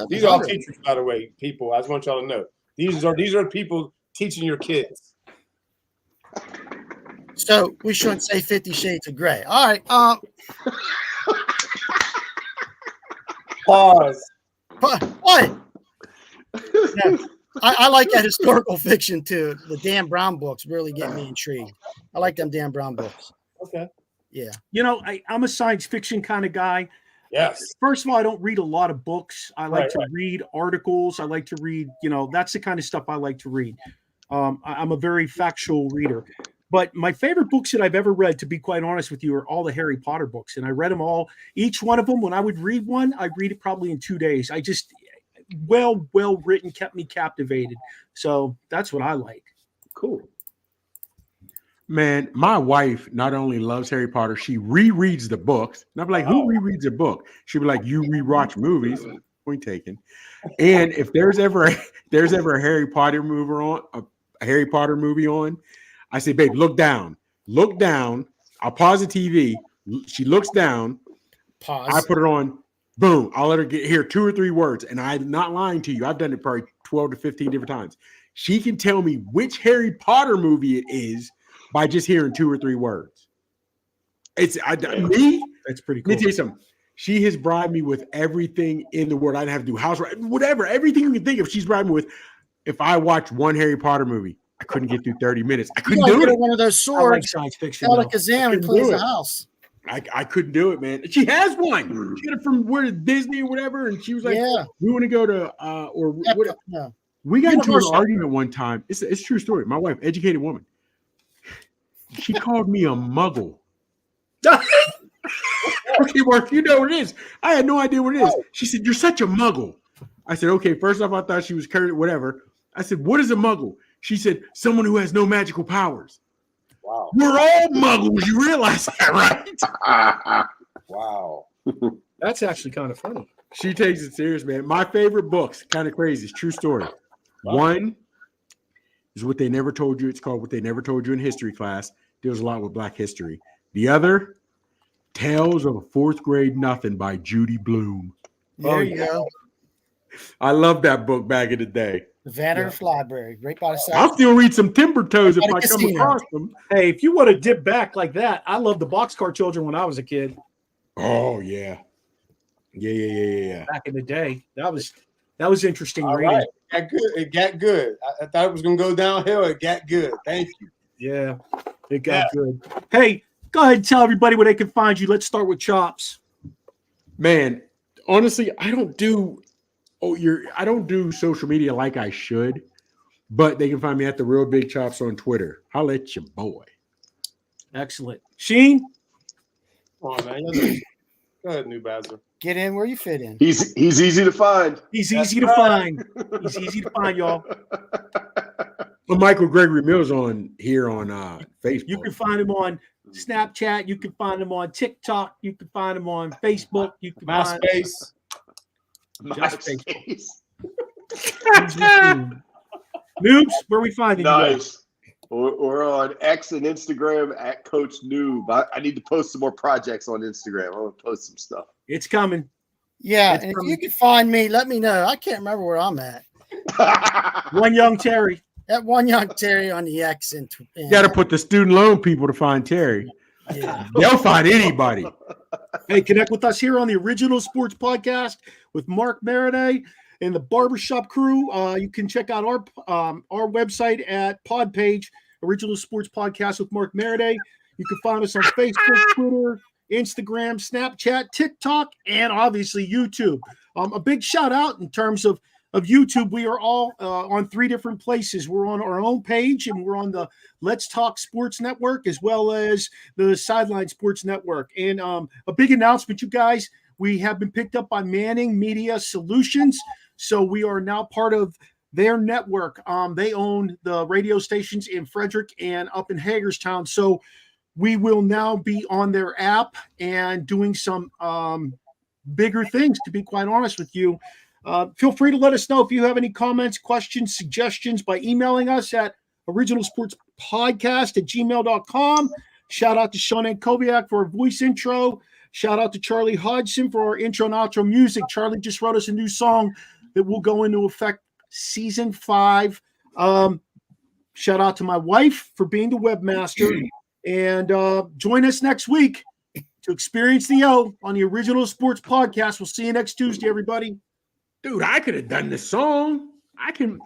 These are all teachers, by the way, people. I just want y'all to know. These are people teaching your kids. So we shouldn't say 50 Shades of Grey. All right. Pause. What? Yeah, I like that historical fiction too. The Dan Brown books really get me intrigued. I like them Dan Brown books. Okay. Yeah. You know, I'm a science fiction kind of guy. Yes. First of all, I don't read a lot of books. I like to read articles. I like to read, that's the kind of stuff I like to read. I'm a very factual reader. But my favorite books that I've ever read, to be quite honest with you, are all the Harry Potter books. And I read them all. Each one of them, when I would read one, I'd read it probably in 2 days. I just, well written, kept me captivated. So that's what I like. Cool. Man, my wife not only loves Harry Potter, she rereads the books. And I'm like, who rereads a book? She'd be like, you rewatch movies. Point taken. And if there's ever a Harry Potter movie on, a Harry Potter movie on, I say, babe, look down. Look down. I'll pause the TV. She looks down. Pause. I put it on. Boom. I'll let her hear 2 or 3 words. And I'm not lying to you. I've done it probably 12 to 15 different times. She can tell me which Harry Potter movie it is by just hearing 2 or 3 words. It's me. That's pretty cool. Let me tell you something. She has bribed me with everything in the world. I didn't have to do housework, whatever. Everything you can think of, she's bribed me with. If I watch one Harry Potter movie, I couldn't get through 30 minutes. I couldn't do it. One of those I like swords, science fiction. Alakazam, and cleans the house. I couldn't do it, man. She has one. She got it from Disney or whatever, and she was like, Yeah. "We want to go to No. We got into an Universal. argument one time. It's a true story. My wife, educated woman, she called me a muggle. Okay, Mark, you know what it is. I had no idea what it is. She said, "You're such a muggle." I said, "Okay." First off, I thought she was current, whatever. I said, "What is a muggle?" She said, "Someone who has no magical powers." Wow. We're all muggles. You realize that, right? Wow. That's actually kind of funny. She takes it serious, man. My favorite books, kind of crazy. It's true story. Wow. One is What They Never Told You. It's called What They Never Told You in History Class. Deals a lot with Black history. The other, Tales of a Fourth Grade Nothing by Judy Blume. There you go. I love that book back in the day. The Vanderbilt Library, right by the side. I'll still read some Timber Toes if At a I come casino. across them. Hey, if you want to dip back like that, I loved the Boxcar Children when I was a kid. Oh, yeah. Yeah. Back in the day, that was interesting All reading. right. It got good. I thought it was going to go downhill. It got good. Thank you. Yeah, it got good. Hey, go ahead and tell everybody where they can find you. Let's start with Chops. Man, honestly, I don't do social media like I should, but they can find me at the Real Big Chops on Twitter. Holla at your boy. Excellent. Sheen? Come on, man. Go ahead, New Bazzer. Get in where you fit in. He's easy to find. He's easy to find. He's easy to find, y'all. Well, Michael Gregory Mills on here on Facebook. You can find him on Snapchat. You can find him on TikTok. You can find him on Facebook. You can find MySpace. MySpace. Noobs, where we finding you? Nice. We're on X and Instagram at Coach Noob. I need to post some more projects on Instagram. I want to post some stuff. It's coming. Yeah, It's and if coming. you can find me, let me know. I can't remember where I'm at. One Young Terry. That One Young Terry on the X and You got to put the student loan people to find Terry. yeah. They'll find anybody. Hey, connect with us here on the Original Sports Podcast with Mark Maradei and the Barbershop crew. You can check out our website at pod page, Original Sports Podcast with Mark Maradei. You can find us on Facebook, Twitter, Instagram, Snapchat, TikTok, and obviously YouTube. A big shout out in terms of YouTube. We are all on 3 different places. We're on our own page, and we're on the Let's Talk Sports Network, as well as the Sideline Sports Network. And a big announcement, you guys, we have been picked up by Manning Media Solutions. So we are now part of their network. They own the radio stations in Frederick and up in Hagerstown. So we will now be on their app and doing some bigger things, to be quite honest with you. Feel free to let us know if you have any comments, questions, suggestions by emailing us at originalsportspodcast@gmail.com. Shout out to Sean Ankoviak for our voice intro. Shout out to Charlie Hodgson for our intro and outro music. Charlie just wrote us a new song that will go into effect season 5. Shout out to my wife for being the webmaster. And join us next week to experience the O on the Original Sports Podcast. We'll see you next Tuesday, everybody. Dude, I could have done the song. I can.